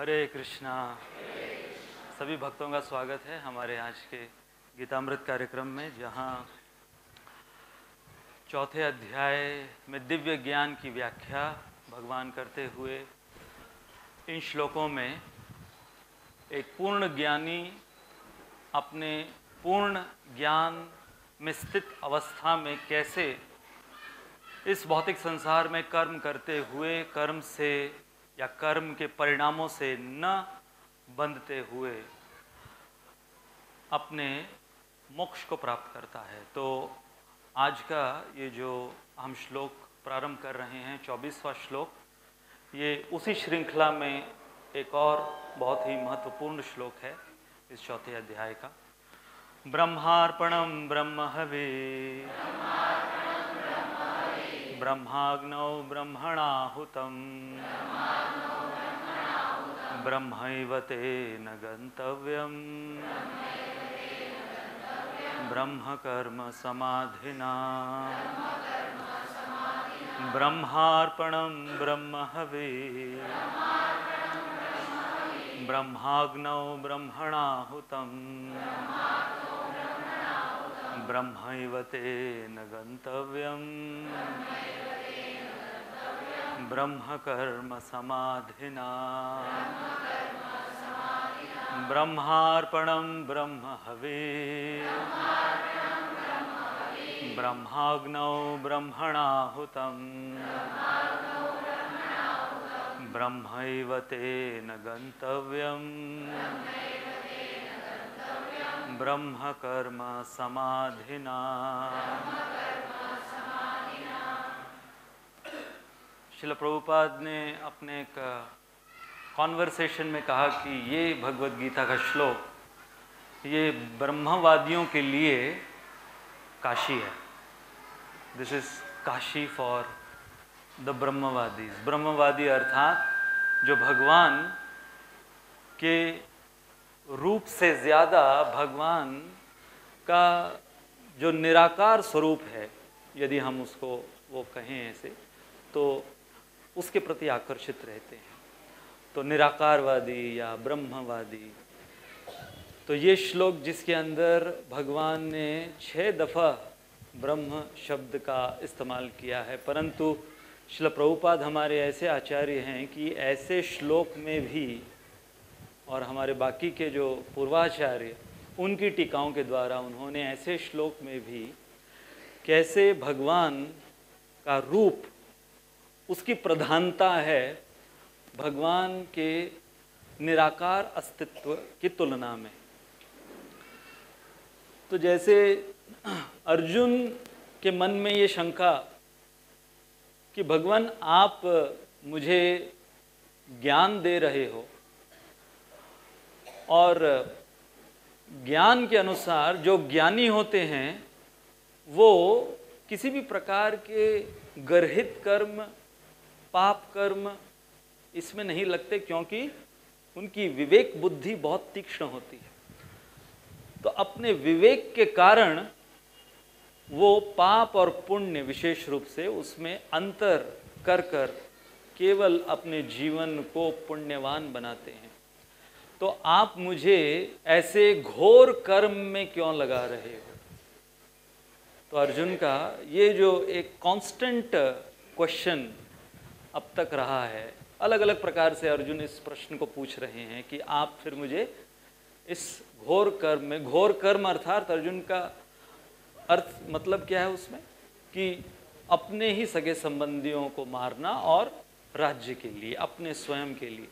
हरे कृष्णा। सभी भक्तों का स्वागत है हमारे आज के गीतामृत कार्यक्रम में, जहाँ चौथे अध्याय में दिव्य ज्ञान की व्याख्या भगवान करते हुए इन श्लोकों में एक पूर्ण ज्ञानी अपने पूर्ण ज्ञान में स्थित अवस्था में कैसे इस भौतिक संसार में कर्म करते हुए कर्म से या कर्म के परिणामों से न बंधते हुए अपने मोक्ष को प्राप्त करता है। तो आज का ये जो हम श्लोक प्रारंभ कर रहे हैं, 24वां श्लोक, ये उसी श्रृंखला में एक और बहुत ही महत्वपूर्ण श्लोक है इस चौथे अध्याय का। ब्रह्मार्पणम ब्रह्म हवे ब्रह्माग्नौ ब्रह्मणाहुतं ब्रह्मैव तेन गन्तव्यम् ब्रह्म कर्म समाधिना ब्रह्मार्पणं ब्रह्म हवे ब्रह्माग्नौ ब्रह्मणाहुतं ब्रह्मैव तेन गन्तव्यम् ब्रह्म कर्म समाधिना ब्रह्मार्पणं ब्रह्म हवे ब्रह्माग्नौ ब्रह्मणाहुतं ब्रह्मैव तेन गन्तव्यम् ब्रह्म कर्म समाधिना। श्रील प्रभुपाद ने अपने एक कॉन्वर्सेशन में कहा कि ये भगवद गीता का श्लोक ये ब्रह्मवादियों के लिए काशी है। This is Kashi for the ब्रह्मवादीज। ब्रह्मवादी अर्थात जो भगवान के रूप से ज़्यादा भगवान का जो निराकार स्वरूप है, यदि हम उसको वो कहें ऐसे, तो उसके प्रति आकर्षित रहते हैं। तो निराकारवादी या ब्रह्मवादी। तो ये श्लोक जिसके अंदर भगवान ने 6 दफ़ा ब्रह्म शब्द का इस्तेमाल किया है, परंतु श्रील प्रभुपाद हमारे ऐसे आचार्य हैं कि ऐसे श्लोक में भी और हमारे बाकी के जो पूर्वाचार्य उनकी टीकाओं के द्वारा उन्होंने ऐसे श्लोक में भी कैसे भगवान का रूप, उसकी प्रधानता है भगवान के निराकार अस्तित्व की तुलना में। तो जैसे अर्जुन के मन में ये शंका कि भगवान आप मुझे ज्ञान दे रहे हो और ज्ञान के अनुसार जो ज्ञानी होते हैं वो किसी भी प्रकार के गर्हित कर्म, पाप कर्म इसमें नहीं लगते, क्योंकि उनकी विवेक बुद्धि बहुत तीक्ष्ण होती है। तो अपने विवेक के कारण वो पाप और पुण्य विशेष रूप से उसमें अंतर कर कर केवल अपने जीवन को पुण्यवान बनाते हैं। तो आप मुझे ऐसे घोर कर्म में क्यों लगा रहे हो? तो अर्जुन का ये जो एक कांस्टेंट क्वेश्चन अब तक रहा है, अलग अलग प्रकार से अर्जुन इस प्रश्न को पूछ रहे हैं कि आप फिर मुझे इस घोर कर्म में, घोर कर्म अर्थात अर्जुन का अर्थ मतलब क्या है उसमें कि अपने ही सगे संबंधियों को मारना और राज्य के लिए, अपने स्वयं के लिए।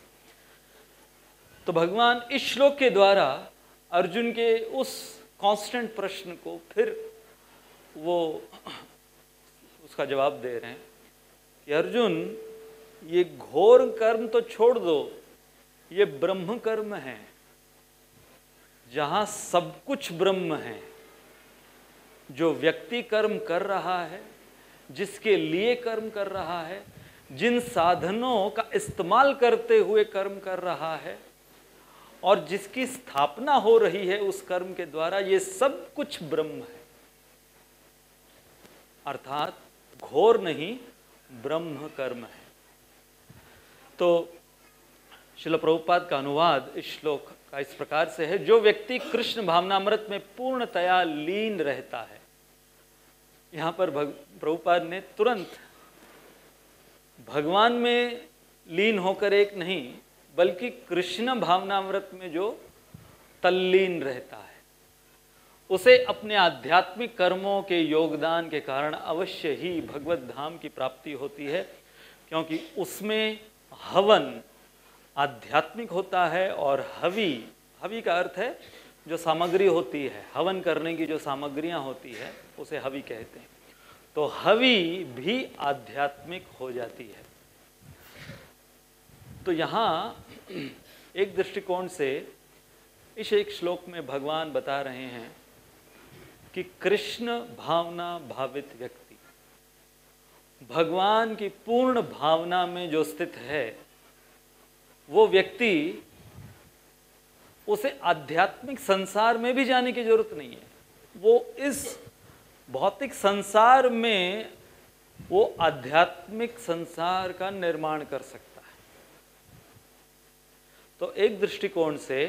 तो भगवान इस श्लोक के द्वारा अर्जुन के उस कांस्टेंट प्रश्न को फिर वो उसका जवाब दे रहे हैं कि अर्जुन, ये घोर कर्म तो छोड़ दो, ये ब्रह्म कर्म है जहां सब कुछ ब्रह्म है। जो व्यक्ति कर्म कर रहा है, जिसके लिए कर्म कर रहा है, जिन साधनों का इस्तेमाल करते हुए कर्म कर रहा है और जिसकी स्थापना हो रही है उस कर्म के द्वारा, ये सब कुछ ब्रह्म है। अर्थात घोर नहीं, ब्रह्म कर्म है। तो श्रील प्रभुपाद का अनुवाद इस श्लोक का इस प्रकार से है, जो व्यक्ति कृष्ण भावनामृत में पूर्णतया लीन रहता है। यहाँ पर प्रभुपाद ने तुरंत भगवान में लीन होकर एक नहीं, बल्कि कृष्ण भावनामृत में जो तल्लीन रहता है, उसे अपने आध्यात्मिक कर्मों के योगदान के कारण अवश्य ही भगवत धाम की प्राप्ति होती है, क्योंकि उसमें हवन आध्यात्मिक होता है और हवि, हवि का अर्थ है जो सामग्री होती है, हवन करने की जो सामग्रियां होती है उसे हवि कहते हैं। तो हवि भी आध्यात्मिक हो जाती है। तो यहाँ एक दृष्टिकोण से इस एक श्लोक में भगवान बता रहे हैं कि कृष्ण भावना भावित व्यक्ति, भगवान की पूर्ण भावना में जो स्थित है, वो व्यक्ति, उसे आध्यात्मिक संसार में भी जाने की जरूरत नहीं है। वो इस भौतिक संसार में वो आध्यात्मिक संसार का निर्माण कर सकता है। तो एक दृष्टिकोण से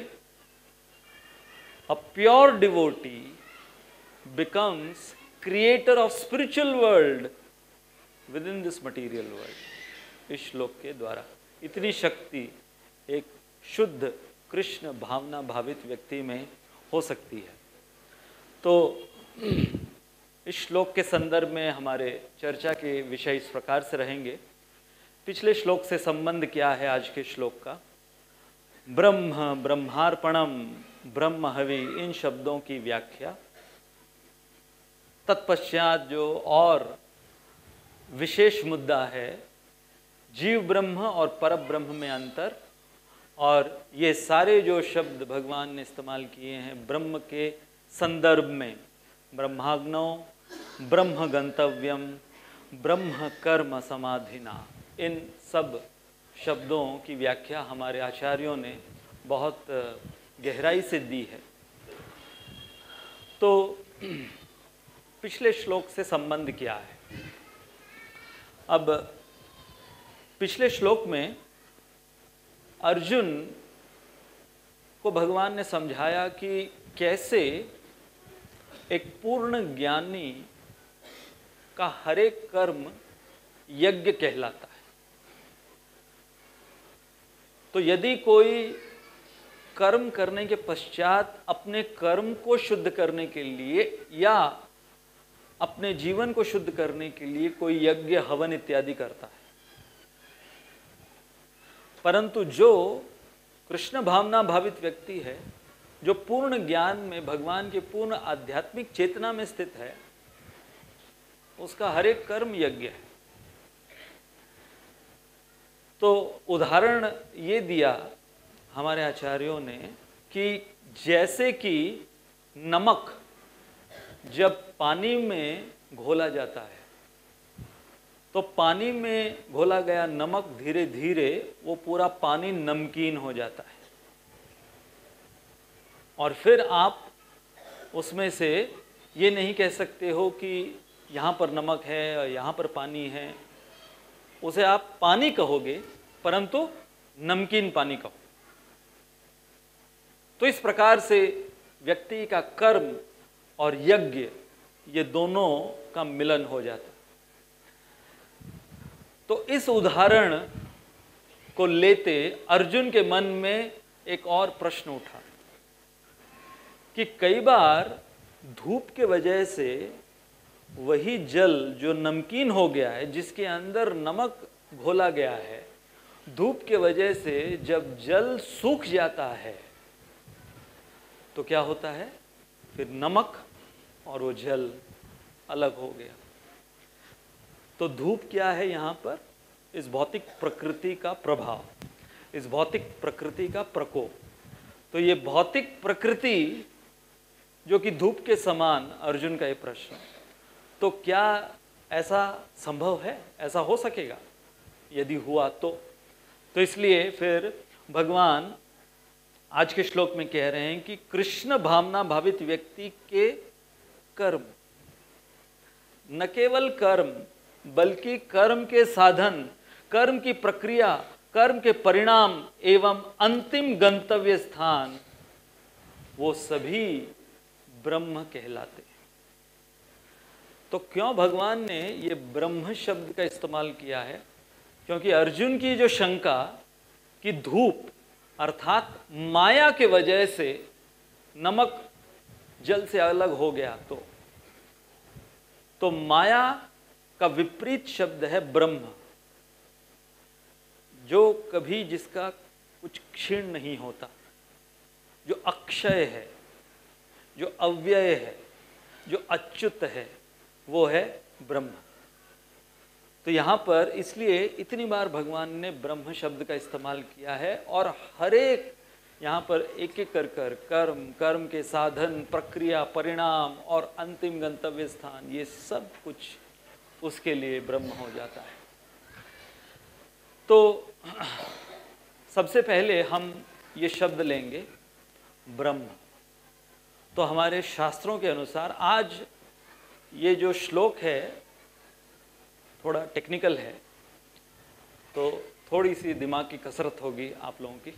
a pure devotee becomes creator of spiritual world within this material world। इस श्लोक के द्वारा इतनी शक्ति एक शुद्ध कृष्ण भावना भावित व्यक्ति में हो सकती है। तो इस श्लोक के संदर्भ में हमारे चर्चा के विषय इस प्रकार से रहेंगे। पिछले श्लोक से संबंध क्या है आज के श्लोक का? ब्रह्म, ब्रह्मार्पणम, ब्रह्म हवि, इन शब्दों की व्याख्या। तत्पश्चात जो और विशेष मुद्दा है, जीव ब्रह्म और पर ब्रह्म में अंतर, और ये सारे जो शब्द भगवान ने इस्तेमाल किए हैं ब्रह्म के संदर्भ में, ब्रह्माग्नौ, ब्रह्म गंतव्यम, ब्रह्म कर्म समाधिना, इन सब शब्दों की व्याख्या हमारे आचार्यों ने बहुत गहराई से दी है। तो पिछले श्लोक से संबंध क्या है? अब पिछले श्लोक में अर्जुन को भगवान ने समझाया कि कैसे एक पूर्ण ज्ञानी का हर एक कर्म यज्ञ कहलाता है। तो यदि कोई कर्म करने के पश्चात अपने कर्म को शुद्ध करने के लिए या अपने जीवन को शुद्ध करने के लिए कोई यज्ञ, हवन इत्यादि करता है, परंतु जो कृष्ण भावना भावित व्यक्ति है, जो पूर्ण ज्ञान में भगवान के पूर्ण आध्यात्मिक चेतना में स्थित है, उसका हर एक कर्म यज्ञ है। तो उदाहरण ये दिया हमारे आचार्यों ने कि जैसे कि नमक जब पानी में घोला जाता है, तो पानी में घोला गया नमक धीरे धीरे वो पूरा पानी नमकीन हो जाता है, और फिर आप उसमें से ये नहीं कह सकते हो कि यहाँ पर नमक है और यहाँ पर पानी है। उसे आप पानी कहोगे, परंतु नमकीन पानी कहो। तो इस प्रकार से व्यक्ति का कर्म और यज्ञ, ये दोनों का मिलन हो जाता है। तो इस उदाहरण को लेते अर्जुन के मन में एक और प्रश्न उठा कि कई बार धूप के वजह से वही जल जो नमकीन हो गया है, जिसके अंदर नमक घोला गया है, धूप के वजह से जब जल सूख जाता है तो क्या होता है? फिर नमक और वो जल अलग हो गया। तो धूप क्या है यहाँ पर? इस भौतिक प्रकृति का प्रभाव, इस भौतिक प्रकृति का प्रकोप। तो ये भौतिक प्रकृति जो कि धूप के समान, अर्जुन का ये प्रश्न, तो क्या ऐसा संभव है? ऐसा हो सकेगा? यदि हुआ तो इसलिए फिर भगवान आज के श्लोक में कह रहे हैं कि कृष्ण भावना भावित व्यक्ति के कर्म, न केवल कर्म बल्कि कर्म के साधन, कर्म की प्रक्रिया, कर्म के परिणाम एवं अंतिम गंतव्य स्थान, वो सभी ब्रह्म कहलाते हैं। तो क्यों भगवान ने ये ब्रह्म शब्द का इस्तेमाल किया है? क्योंकि अर्जुन की जो शंका कि धूप अर्थात माया के वजह से नमक जल से अलग हो गया, तो माया का विपरीत शब्द है ब्रह्म, जो कभी जिसका कुछ क्षीण नहीं होता, जो अक्षय है, जो अव्यय है, जो अच्युत है, वो है ब्रह्म। तो यहाँ पर इसलिए इतनी बार भगवान ने ब्रह्म शब्द का इस्तेमाल किया है, और हर एक यहाँ पर एक एक कर कर्म, कर्म के साधन, प्रक्रिया, परिणाम और अंतिम गंतव्य स्थान, ये सब कुछ उसके लिए ब्रह्म हो जाता है। तो सबसे पहले हम ये शब्द लेंगे ब्रह्म। तो हमारे शास्त्रों के अनुसार आज ये जो श्लोक है थोड़ा टेक्निकल है, तो थोड़ी सी दिमाग की कसरत होगी आप लोगों की,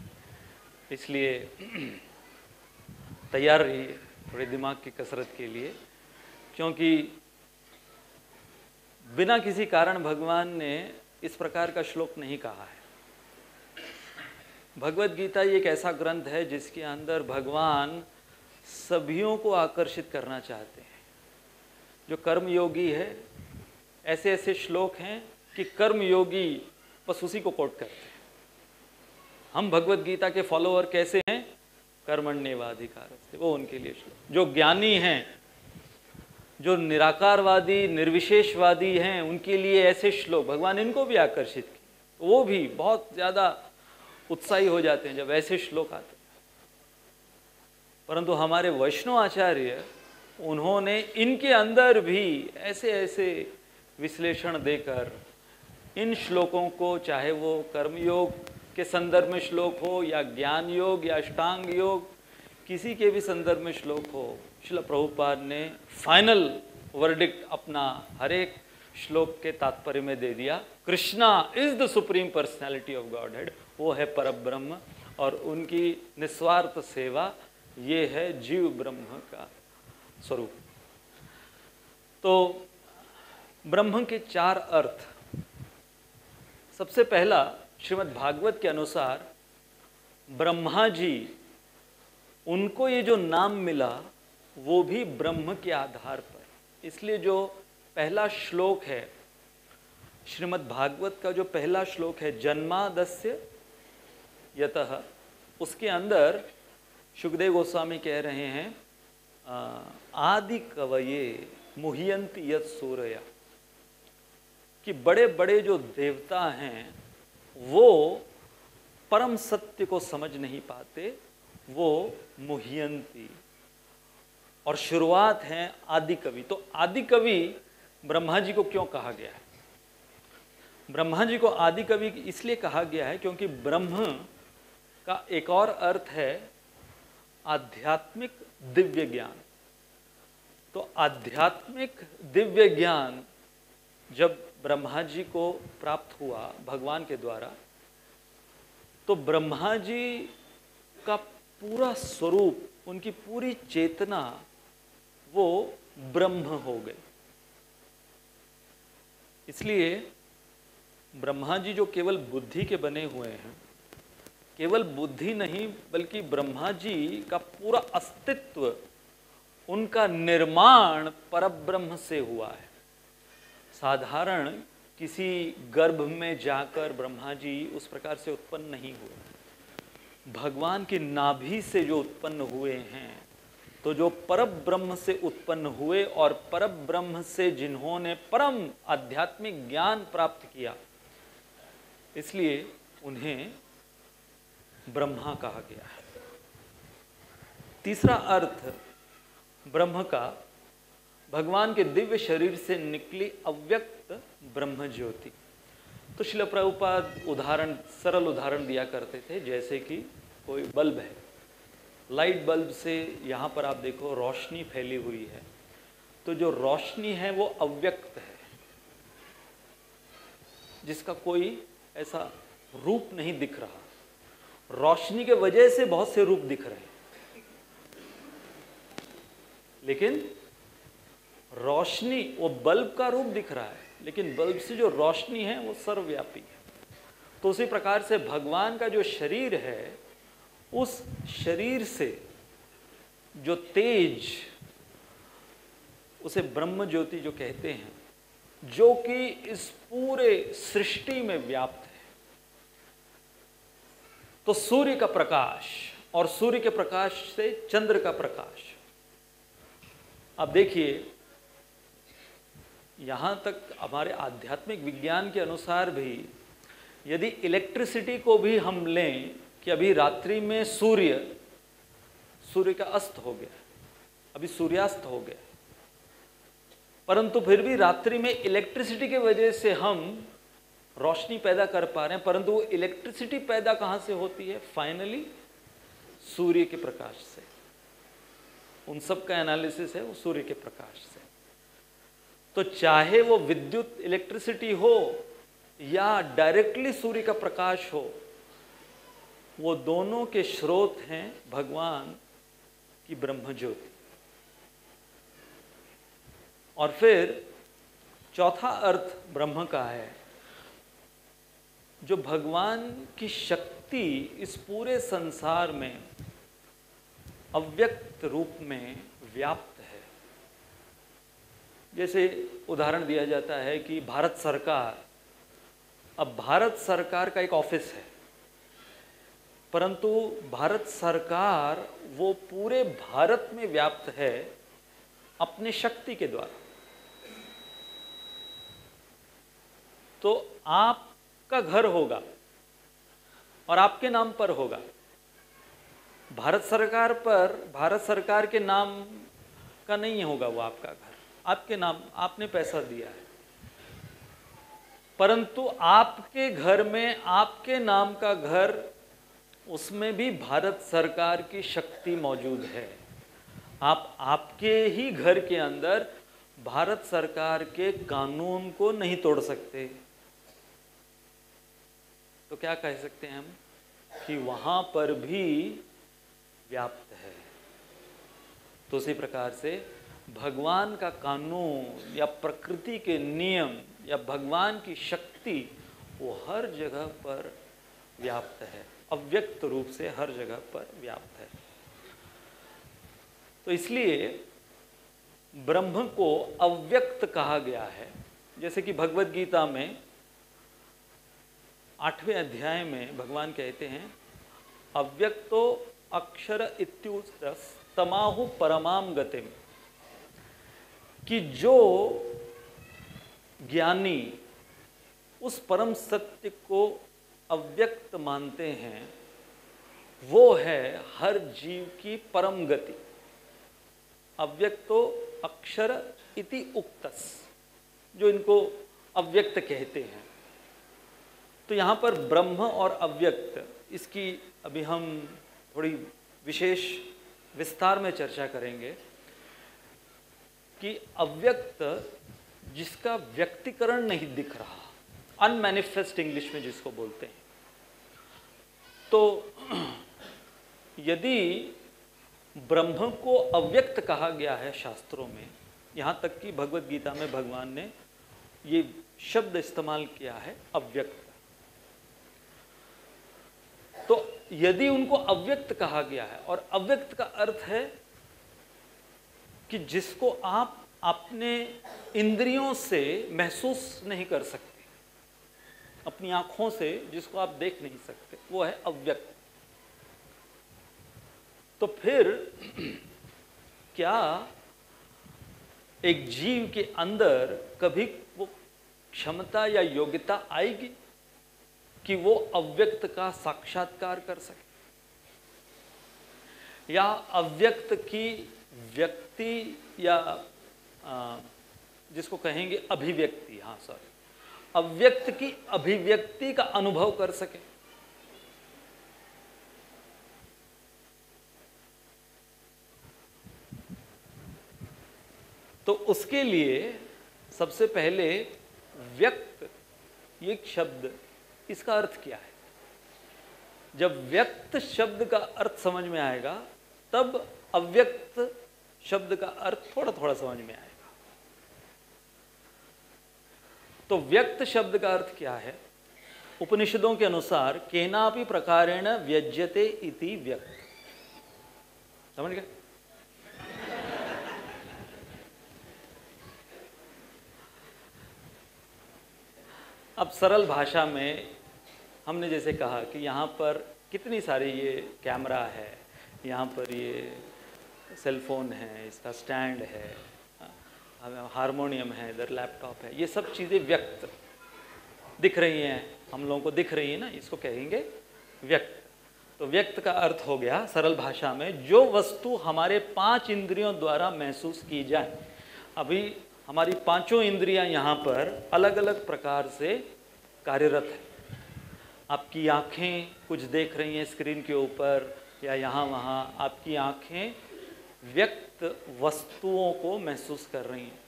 इसलिए तैयार रहिए थोड़ी दिमाग की कसरत के लिए। क्योंकि बिना किसी कारण भगवान ने इस प्रकार का श्लोक नहीं कहा है। भगवत गीता एक ऐसा ग्रंथ है जिसके अंदर भगवान सभियों को आकर्षित करना चाहते हैं। जो कर्मयोगी है, ऐसे ऐसे श्लोक हैं कि कर्मयोगी बस उसी को कोट करते हैं। हम भगवत गीता के फॉलोअर कैसे हैं? कर्मण्येवाधिकारस्ते, वो उनके लिए श्लोक। जो ज्ञानी हैं, जो निराकारवादी, निर्विशेषवादी हैं, उनके लिए ऐसे श्लोक भगवान इनको भी आकर्षित किए, वो भी बहुत ज़्यादा उत्साही हो जाते हैं जब ऐसे श्लोक आते हैं। परंतु हमारे वैष्णव आचार्य, उन्होंने इनके अंदर भी ऐसे ऐसे विश्लेषण देकर इन श्लोकों को, चाहे वो कर्मयोग के संदर्भ में श्लोक हो या ज्ञान योग या अष्टांग योग, किसी के भी संदर्भ में श्लोक हो, श्रील प्रभुपाद ने फाइनल वर्डिक्ट अपना हर एक श्लोक के तात्पर्य में दे दिया। Krishna is the supreme personality of God head, वो है परब्रह्म, और उनकी निस्वार्थ सेवा, ये है जीव ब्रह्म का स्वरूप। तो ब्रह्म के चार अर्थ। सबसे पहला, श्रीमद् भागवत के अनुसार ब्रह्मा जी, उनको ये जो नाम मिला वो भी ब्रह्म के आधार पर। इसलिए जो पहला श्लोक है श्रीमद् भागवत का, जो पहला श्लोक है जन्मादस्य यतः, उसके अंदर शुकदेव गोस्वामी कह रहे हैं आदि कवये मुह्यन्ति यत् सूरया, कि बड़े बड़े जो देवता हैं वो परम सत्य को समझ नहीं पाते, वो मुह्यन्ति, और शुरुआत है आदि कवि। तो आदि कवि ब्रह्मा जी को क्यों कहा गया है? ब्रह्मा जी को आदि कवि इसलिए कहा गया है क्योंकि ब्रह्म का एक और अर्थ है आध्यात्मिक दिव्य ज्ञान। तो आध्यात्मिक दिव्य ज्ञान जब ब्रह्मा जी को प्राप्त हुआ भगवान के द्वारा, तो ब्रह्मा जी का पूरा स्वरूप, उनकी पूरी चेतना, वो ब्रह्म हो गई। इसलिए ब्रह्मा जी जो केवल बुद्धि के बने हुए हैं, केवल बुद्धि नहीं बल्कि ब्रह्मा जी का पूरा अस्तित्व, उनका निर्माण परब्रह्म से हुआ है। साधारण किसी गर्भ में जाकर ब्रह्मा जी उस प्रकार से उत्पन्न नहीं हुए। भगवान की नाभि से जो उत्पन्न हुए हैं, तो जो परब्रह्म से उत्पन्न हुए और परब्रह्म से जिन्होंने परम आध्यात्मिक ज्ञान प्राप्त किया, इसलिए उन्हें ब्रह्मा कहा गया है। तीसरा अर्थ ब्रह्म का, भगवान के दिव्य शरीर से निकली अव्यक्त ब्रह्म ज्योति। तो श्रील प्रभुपाद उदाहरण, सरल उदाहरण दिया करते थे, जैसे कि कोई बल्ब है, लाइट बल्ब से यहाँ पर आप देखो रोशनी फैली हुई है, तो जो रोशनी है वो अव्यक्त है, जिसका कोई ऐसा रूप नहीं दिख रहा, रोशनी के वजह से बहुत से रूप दिख रहे हैं, लेकिन रोशनी वो बल्ब का रूप दिख रहा है, लेकिन बल्ब से जो रोशनी है वो सर्वव्यापी है। तो उसी प्रकार से भगवान का जो शरीर है, उस शरीर से जो तेज, उसे ब्रह्म ज्योति जो कहते हैं, जो कि इस पूरे सृष्टि में व्याप्त है। तो सूर्य का प्रकाश और सूर्य के प्रकाश से चंद्र का प्रकाश। अब देखिए, यहां तक हमारे आध्यात्मिक विज्ञान के अनुसार भी यदि इलेक्ट्रिसिटी को भी हम लें कि अभी रात्रि में सूर्य का अस्त हो गया, अभी सूर्यास्त हो गया, परंतु फिर भी रात्रि में इलेक्ट्रिसिटी की वजह से हम रोशनी पैदा कर पा रहे हैं। परंतु वो इलेक्ट्रिसिटी पैदा कहाँ से होती है? फाइनली सूर्य के प्रकाश से। उन सब का एनालिसिस है वो सूर्य के प्रकाश से। तो चाहे वो विद्युत इलेक्ट्रिसिटी हो या डायरेक्टली सूर्य का प्रकाश हो, वो दोनों के स्रोत हैं भगवान की ब्रह्म ज्योति। और फिर चौथा अर्थ ब्रह्म का है, जो भगवान की शक्ति इस पूरे संसार में अव्यक्त रूप में व्याप्त है। जैसे उदाहरण दिया जाता है कि भारत सरकार, अब भारत सरकार का एक ऑफिस है, परंतु भारत सरकार वो पूरे भारत में व्याप्त है अपने शक्ति के द्वारा। तो आपका घर होगा और आपके नाम पर होगा, भारत सरकार के नाम का नहीं होगा वो आपका घर, आपके नाम, आपने पैसा दिया है, परंतु आपके घर में आपके नाम का घर, उसमें भी भारत सरकार की शक्ति मौजूद है। आप आपके ही घर के अंदर भारत सरकार के कानून को नहीं तोड़ सकते। तो क्या कह सकते हैं हम कि वहां पर भी व्याप्त है। तो उसी प्रकार से भगवान का कानून या प्रकृति के नियम या भगवान की शक्ति वो हर जगह पर व्याप्त है, अव्यक्त रूप से हर जगह पर व्याप्त है। तो इसलिए ब्रह्म को अव्यक्त कहा गया है। जैसे कि भगवद गीता में 8वें अध्याय में भगवान कहते हैं, अव्यक्तो अक्षर इत्युक्तस् तमाहु परमाम गतिम, कि जो ज्ञानी उस परम सत्य को अव्यक्त मानते हैं, वो है हर जीव की परम गति। अव्यक्तो अक्षर इति उक्तस्, जो इनको अव्यक्त कहते हैं। तो यहाँ पर ब्रह्म और अव्यक्त, इसकी अभी हम थोड़ी विशेष विस्तार में चर्चा करेंगे कि अव्यक्त जिसका व्यक्तिकरण नहीं दिख रहा, अनमैनिफेस्ट इंग्लिश में जिसको बोलते हैं। तो यदि ब्रह्म को अव्यक्त कहा गया है शास्त्रों में, यहाँ तक कि भगवद गीता में भगवान ने ये शब्द इस्तेमाल किया है, अव्यक्त। तो यदि उनको अव्यक्त कहा गया है, और अव्यक्त का अर्थ है कि जिसको आप अपने इंद्रियों से महसूस नहीं कर सकते, अपनी आंखों से जिसको आप देख नहीं सकते, वो है अव्यक्त। तो फिर क्या एक जीव के अंदर कभी वो क्षमता या योग्यता आएगी कि वो अव्यक्त का साक्षात्कार कर सके, या अव्यक्त की व्यक्ति या जिसको कहेंगे अभिव्यक्ति, हाँ सॉरी, अव्यक्त की अभिव्यक्ति का अनुभव कर सके? तो उसके लिए सबसे पहले व्यक्त, ये शब्द, इसका अर्थ क्या है? जब व्यक्त शब्द का अर्थ समझ में आएगा तब अव्यक्त शब्द का अर्थ थोड़ा थोड़ा समझ में आएगा। तो व्यक्त शब्द का अर्थ क्या है? उपनिषदों के अनुसार केनापि प्रकारेण व्यज्यते इति व्यक्त। समझ गए? अब सरल भाषा में हमने जैसे कहा कि यहाँ पर कितनी सारी ये कैमरा है, यहाँ पर ये सेल फोन है, इसका स्टैंड है, हारमोनियम है, इधर लैपटॉप है, ये सब चीज़ें व्यक्त दिख रही हैं, हम लोगों को दिख रही है ना, इसको कहेंगे व्यक्त। तो व्यक्त का अर्थ हो गया सरल भाषा में जो वस्तु हमारे 5 इंद्रियों द्वारा महसूस की जाए। अभी हमारी 5 इंद्रियां यहाँ पर अलग अलग प्रकार से कार्यरत है। आपकी आँखें कुछ देख रही हैं स्क्रीन के ऊपर या यहाँ वहाँ, आपकी आँखें व्यक्त वस्तुओं को महसूस कर रही हैं।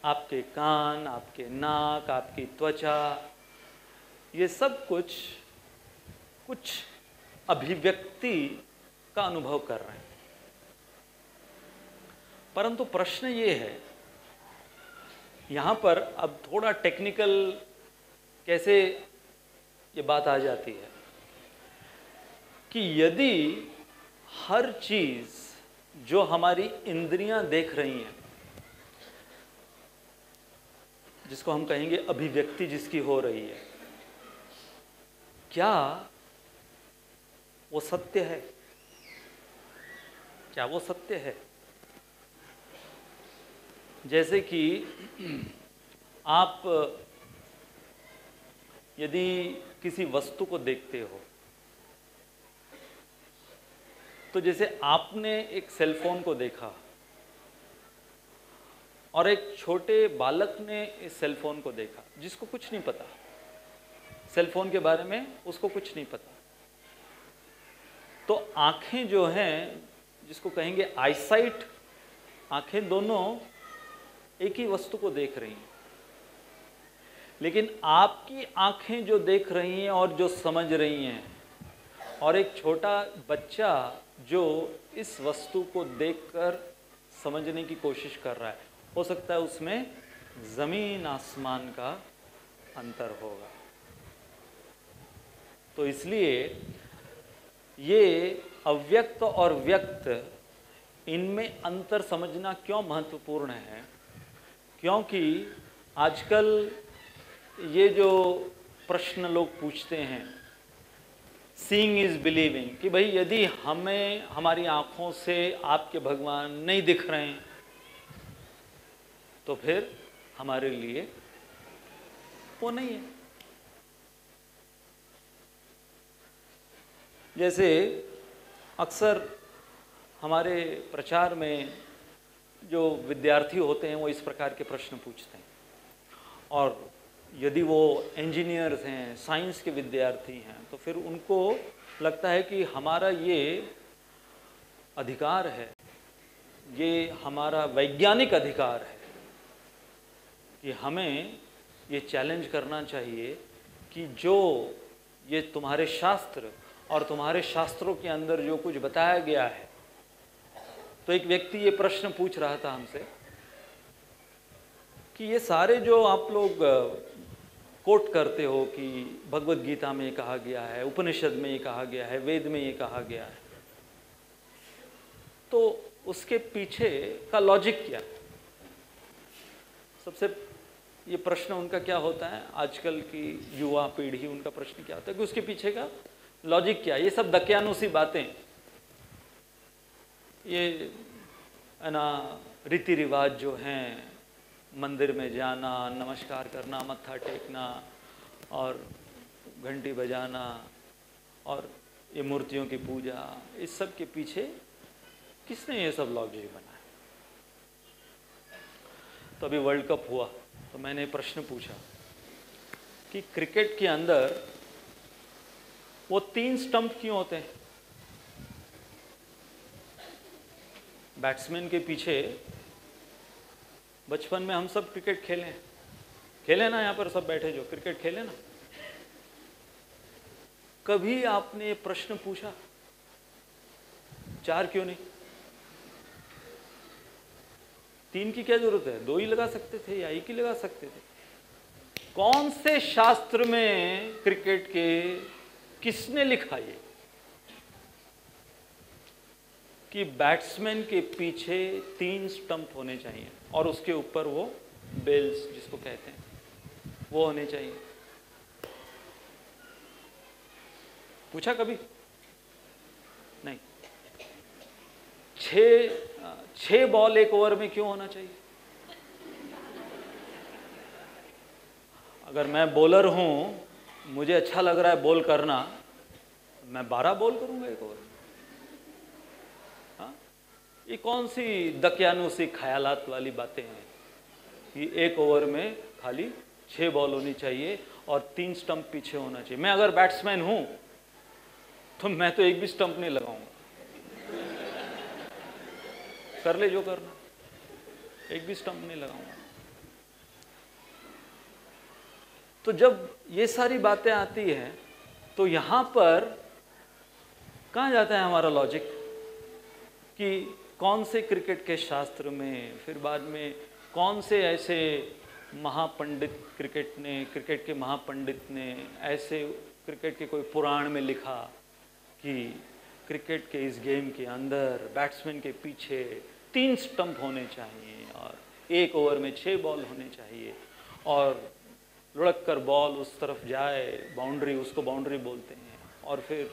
आपके कान, आपके नाक, आपकी त्वचा, ये सब कुछ अभिव्यक्ति का अनुभव कर रहे हैं। परंतु प्रश्न ये है, यहाँ पर अब थोड़ा टेक्निकल कैसे ये बात आ जाती है कि यदि हर चीज़ जो हमारी इंद्रियां देख रही हैं, जिसको हम कहेंगे अभिव्यक्ति जिसकी हो रही है, क्या वो सत्य है? क्या वो सत्य है? जैसे कि आप यदि किसी वस्तु को देखते हो, तो जैसे आपने एक सेल फोन को देखा और एक छोटे बालक ने इस सेल फोन को देखा जिसको कुछ नहीं पता, सेल फोन के बारे में उसको कुछ नहीं पता। तो आंखें जो हैं, जिसको कहेंगे आईसाइट, आंखें दोनों एक ही वस्तु को देख रही हैं, लेकिन आपकी आंखें जो देख रही हैं और जो समझ रही हैं, और एक छोटा बच्चा जो इस वस्तु को देखकर समझने की कोशिश कर रहा है, हो सकता है उसमें ज़मीन आसमान का अंतर होगा। तो इसलिए ये अव्यक्त और व्यक्त, इनमें अंतर समझना क्यों महत्वपूर्ण है? क्योंकि आजकल ये जो प्रश्न लोग पूछते हैं, सीइंग इज बिलीविंग, कि भाई यदि हमें हमारी आँखों से आपके भगवान नहीं दिख रहे हैं तो फिर हमारे लिए वो नहीं है। जैसे अक्सर हमारे प्रचार में जो विद्यार्थी होते हैं वो इस प्रकार के प्रश्न पूछते हैं, और यदि वो इंजीनियर्स हैं, साइंस के विद्यार्थी हैं, तो फिर उनको लगता है कि हमारा ये अधिकार है, ये हमारा वैज्ञानिक अधिकार है कि हमें ये चैलेंज करना चाहिए कि जो ये तुम्हारे शास्त्र और तुम्हारे शास्त्रों के अंदर जो कुछ बताया गया है। तो एक व्यक्ति ये प्रश्न पूछ रहा था हमसे कि ये सारे जो आप लोग कोट करते हो कि भगवत गीता में ये कहा गया है, उपनिषद में ये कहा गया है, वेद में ये कहा गया है, तो उसके पीछे का लॉजिक क्या है? सबसे ये प्रश्न उनका क्या होता है, आजकल की युवा पीढ़ी, उनका प्रश्न क्या होता है कि उसके पीछे का लॉजिक क्या है? ये सब दकियानुसी बातें, ये ना रीति रिवाज जो हैं, मंदिर में जाना, नमस्कार करना, मत्था टेकना और घंटी बजाना और ये मूर्तियों की पूजा, इस सब के पीछे किसने ये सब लॉजिक बनाया? तो अभी वर्ल्ड कप हुआ तो मैंने प्रश्न पूछा कि क्रिकेट के अंदर वो 3 स्टंप क्यों होते हैं? बैट्समैन के पीछे, बचपन में हम सब क्रिकेट खेले ना, यहाँ पर सब बैठे जो क्रिकेट खेले ना, कभी आपने प्रश्न पूछा 4 क्यों नहीं? 3 की क्या जरूरत है? 2 ही लगा सकते थे या 1 ही लगा सकते थे। कौन से शास्त्र में क्रिकेट के किसने लिखा ये कि बैट्समैन के पीछे 3 स्टंप होने चाहिए और उसके ऊपर वो बेल्स जिसको कहते हैं वो होने चाहिए? पूछा कभी? नहीं। 6 बॉल 1 ओवर में क्यों होना चाहिए? अगर मैं बॉलर हूं, मुझे अच्छा लग रहा है बॉल करना, मैं 12 बॉल करूंगा 1 ओवर में। हाँ, ये कौन सी दकियानुसी ख्यालात वाली बातें हैं कि 1 ओवर में खाली 6 बॉल होनी चाहिए और 3 स्टंप पीछे होना चाहिए। मैं अगर बैट्समैन हूं तो मैं तो 1 भी स्टंप नहीं लगाऊंगा। कर ले जो करना, 1 भी स्टंप नहीं लगाऊंगा। तो जब ये सारी बातें आती हैं तो यहां पर कहां जाता है हमारा लॉजिक कि कौन से क्रिकेट के शास्त्र में, फिर बाद में कौन से ऐसे महापंडित क्रिकेट के महापंडित ने ऐसे क्रिकेट के कोई पुराण में लिखा कि क्रिकेट के इस गेम के अंदर बैट्समैन के पीछे 3 स्टंप होने चाहिए और 1 ओवर में 6 बॉल होने चाहिए और लुढ़क कर बॉल उस तरफ जाए, बाउंड्री, उसको बाउंड्री बोलते हैं, और फिर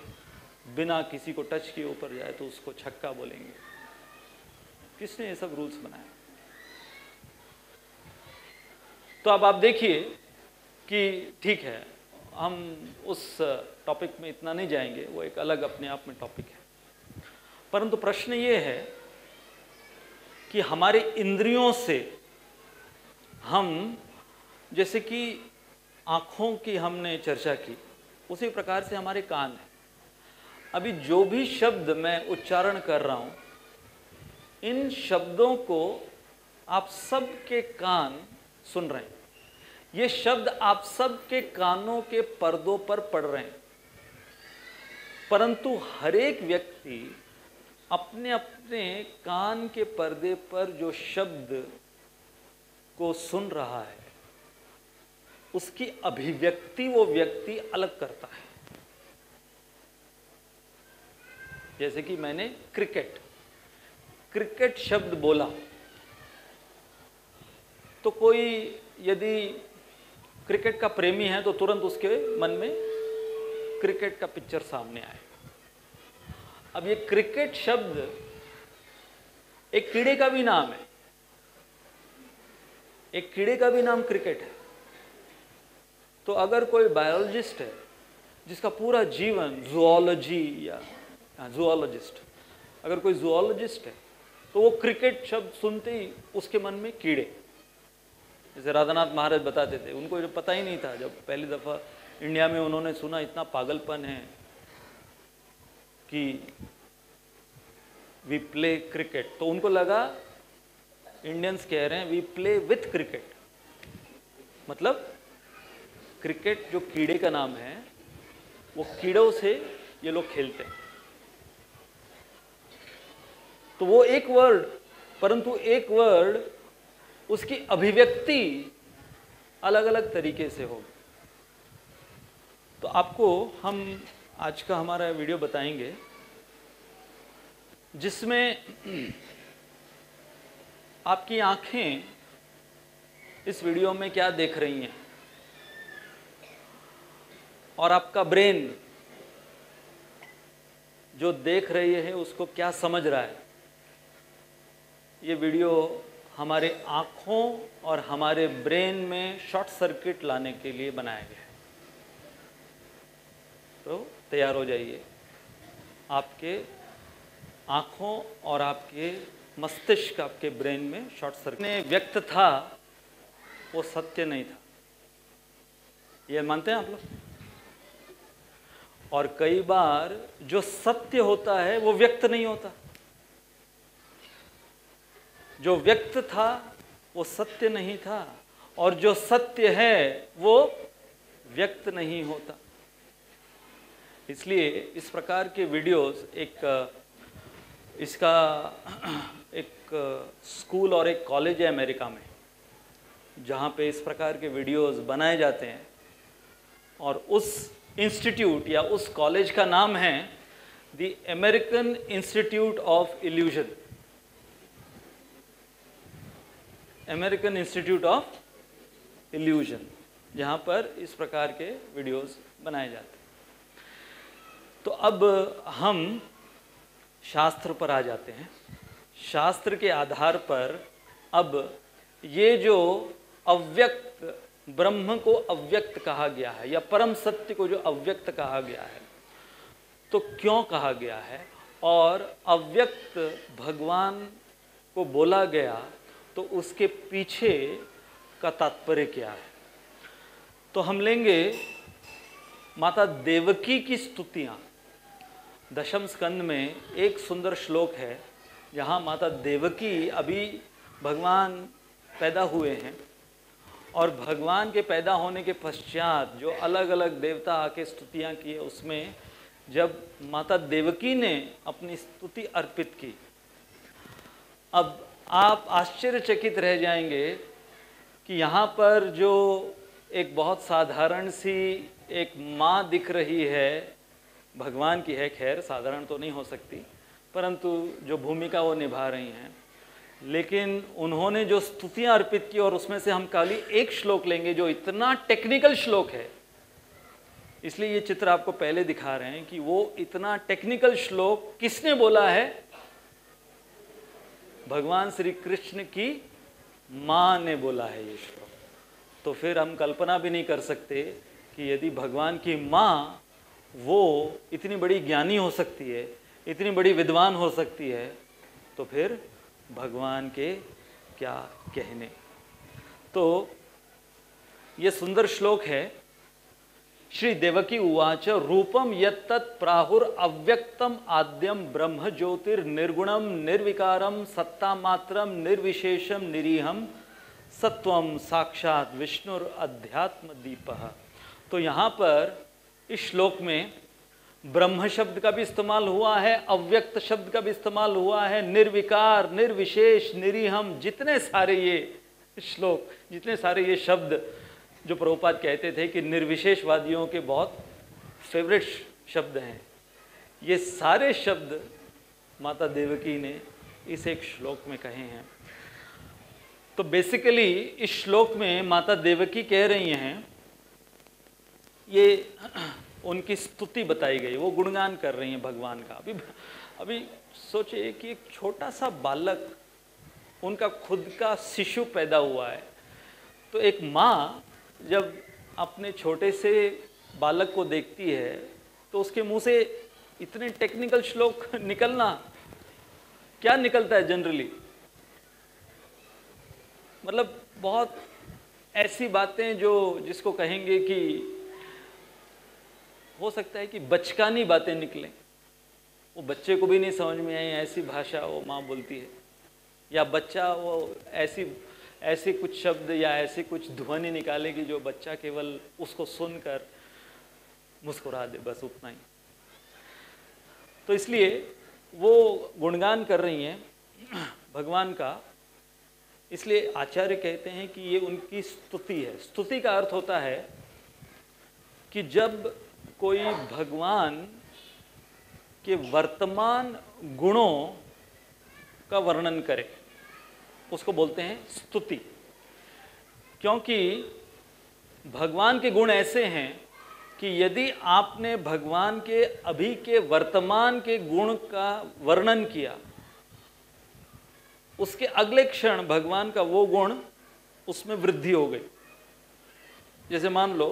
बिना किसी को टच किए ऊपर जाए तो उसको छक्का बोलेंगे। किसने ये सब रूल्स बनाए? तो अब आप देखिए कि ठीक है, हम उस टॉपिक में इतना नहीं जाएंगे, वो एक अलग अपने आप में टॉपिक है। परंतु प्रश्न ये है कि हमारे इंद्रियों से हम, जैसे कि आँखों की हमने चर्चा की, उसी प्रकार से हमारे कान हैं। अभी जो भी शब्द मैं उच्चारण कर रहा हूँ, इन शब्दों को आप सबके कान सुन रहे हैं। ये शब्द आप सबके कानों के पर्दों पर पड़ रहे हैं, परंतु हर एक व्यक्ति अपने अपने कान के पर्दे पर जो शब्द को सुन रहा है, उसकी अभिव्यक्ति वो व्यक्ति अलग करता है। जैसे कि मैंने क्रिकेट शब्द बोला, तो कोई यदि क्रिकेट का प्रेमी है तो तुरंत उसके मन में क्रिकेट का पिक्चर सामने आए। अब ये क्रिकेट शब्द एक कीड़े का भी नाम है, एक कीड़े का भी नाम क्रिकेट है। तो अगर कोई बायोलॉजिस्ट है जिसका पूरा जीवन जूलॉजी या जूलॉजिस्ट, अगर कोई जूलॉजिस्ट है तो वो क्रिकेट शब्द सुनते ही उसके मन में कीड़े, जैसे राधानाथ महाराज बताते थे, उनको जब पता ही नहीं था, जब पहली दफ़ा इंडिया में उन्होंने सुना इतना पागलपन है कि वी प्ले क्रिकेट, तो उनको लगा इंडियंस कह रहे हैं वी प्ले विथ क्रिकेट, मतलब क्रिकेट जो कीड़े का नाम है, वो कीड़ों से ये लोग खेलते हैं। तो वो एक वर्ड, परंतु एक वर्ड उसकी अभिव्यक्ति अलग अलग तरीके से होगी। तो आपको हम आज का हमारा वीडियो बताएंगे जिसमें आपकी आंखें इस वीडियो में क्या देख रही हैं और आपका ब्रेन जो देख रही है उसको क्या समझ रहा है। ये वीडियो हमारे आँखों और हमारे ब्रेन में शॉर्ट सर्किट लाने के लिए बनाया गया है। तो तैयार हो जाइए, आपके आँखों और आपके मस्तिष्क, आपके ब्रेन में शॉर्ट सर्किट में व्यक्त था, वो सत्य नहीं था। ये मानते हैं आप लोग? और कई बार जो सत्य होता है वो व्यक्त नहीं होता, जो व्यक्त था वो सत्य नहीं था, और जो सत्य है वो व्यक्त नहीं होता। इसलिए इस प्रकार के वीडियोस इसका एक स्कूल और एक कॉलेज है अमेरिका में, जहाँ पे इस प्रकार के वीडियोस बनाए जाते हैं, और उस इंस्टीट्यूट या उस कॉलेज का नाम है the American institute of illusion. American institute of illusion, जहाँ पर इस प्रकार के वीडियोस बनाए जाते हैं। तो अब हम शास्त्र पर आ जाते हैं। शास्त्र के आधार पर अब ये जो अव्यक्त ब्रह्म को अव्यक्त कहा गया है, या परम सत्य को जो अव्यक्त कहा गया है, तो क्यों कहा गया है, और अव्यक्त भगवान को बोला गया तो उसके पीछे का तात्पर्य क्या है। तो हम लेंगे माता देवकी की स्तुतियाँ। दशम स्कंद में एक सुंदर श्लोक है जहाँ माता देवकी, अभी भगवान पैदा हुए हैं, और भगवान के पैदा होने के पश्चात जो अलग अलग देवता आके स्तुतियाँ किए, उसमें जब माता देवकी ने अपनी स्तुति अर्पित की, अब आप आश्चर्यचकित रह जाएंगे कि यहाँ पर जो एक बहुत साधारण सी एक माँ दिख रही है, भगवान की है, खैर साधारण तो नहीं हो सकती, परंतु जो भूमिका वो निभा रही हैं, लेकिन उन्होंने जो स्तुतियाँ अर्पित की, और उसमें से हम खाली एक श्लोक लेंगे जो इतना टेक्निकल श्लोक है, इसलिए ये चित्र आपको पहले दिखा रहे हैं कि वो इतना टेक्निकल श्लोक किसने बोला है। भगवान श्री कृष्ण की माँ ने बोला है ये श्लोक। तो फिर हम कल्पना भी नहीं कर सकते कि यदि भगवान की माँ वो इतनी बड़ी ज्ञानी हो सकती है, इतनी बड़ी विद्वान हो सकती है, तो फिर भगवान के क्या कहने। तो ये सुंदर श्लोक है। श्री देवकी उवाच रूपम यत्तत् प्राहुर अव्यक्तम आद्यम ब्रह्म ज्योतिर्निर्गुणम निर्विकारम सत्ता मात्रम निर्विशेषम निरीहम सत्वम साक्षात विष्णुर अध्यात्म दीपः। तो यहाँ पर इस श्लोक में ब्रह्म शब्द का भी इस्तेमाल हुआ है, अव्यक्त शब्द का भी इस्तेमाल हुआ है, निर्विकार, निर्विशेष, निरीहम, जितने सारे ये श्लोक, जितने सारे ये शब्द जो प्रभुपाद कहते थे कि निर्विशेषवादियों के बहुत फेवरेट शब्द हैं, ये सारे शब्द माता देवकी ने इस एक श्लोक में कहे हैं। तो बेसिकली इस श्लोक में माता देवकी कह रही हैं, ये उनकी स्तुति बताई गई, वो गुणगान कर रही हैं भगवान का। अभी सोचिए कि एक छोटा सा बालक, उनका खुद का शिशु पैदा हुआ है, तो एक माँ जब अपने छोटे से बालक को देखती है तो उसके मुंह से इतने टेक्निकल श्लोक निकलना, क्या निकलता है जनरली, मतलब बहुत ऐसी बातें जो जिसको कहेंगे कि हो सकता है कि बचकानी बातें निकलें, वो बच्चे को भी नहीं समझ में आई, ऐसी भाषा वो माँ बोलती है, या बच्चा वो ऐसे कुछ शब्द या ऐसे कुछ ध्वनि निकालेगी जो बच्चा केवल उसको सुनकर मुस्कुरा दे, बस उतना ही। तो इसलिए वो गुणगान कर रही हैं भगवान का। इसलिए आचार्य कहते हैं कि ये उनकी स्तुति है। स्तुति का अर्थ होता है कि जब कोई भगवान के वर्तमान गुणों का वर्णन करे, उसको बोलते हैं स्तुति। क्योंकि भगवान के गुण ऐसे हैं कि यदि आपने भगवान के अभी के वर्तमान के गुण का वर्णन किया, उसके अगले क्षण भगवान का वो गुण उसमें वृद्धि हो गई। जैसे मान लो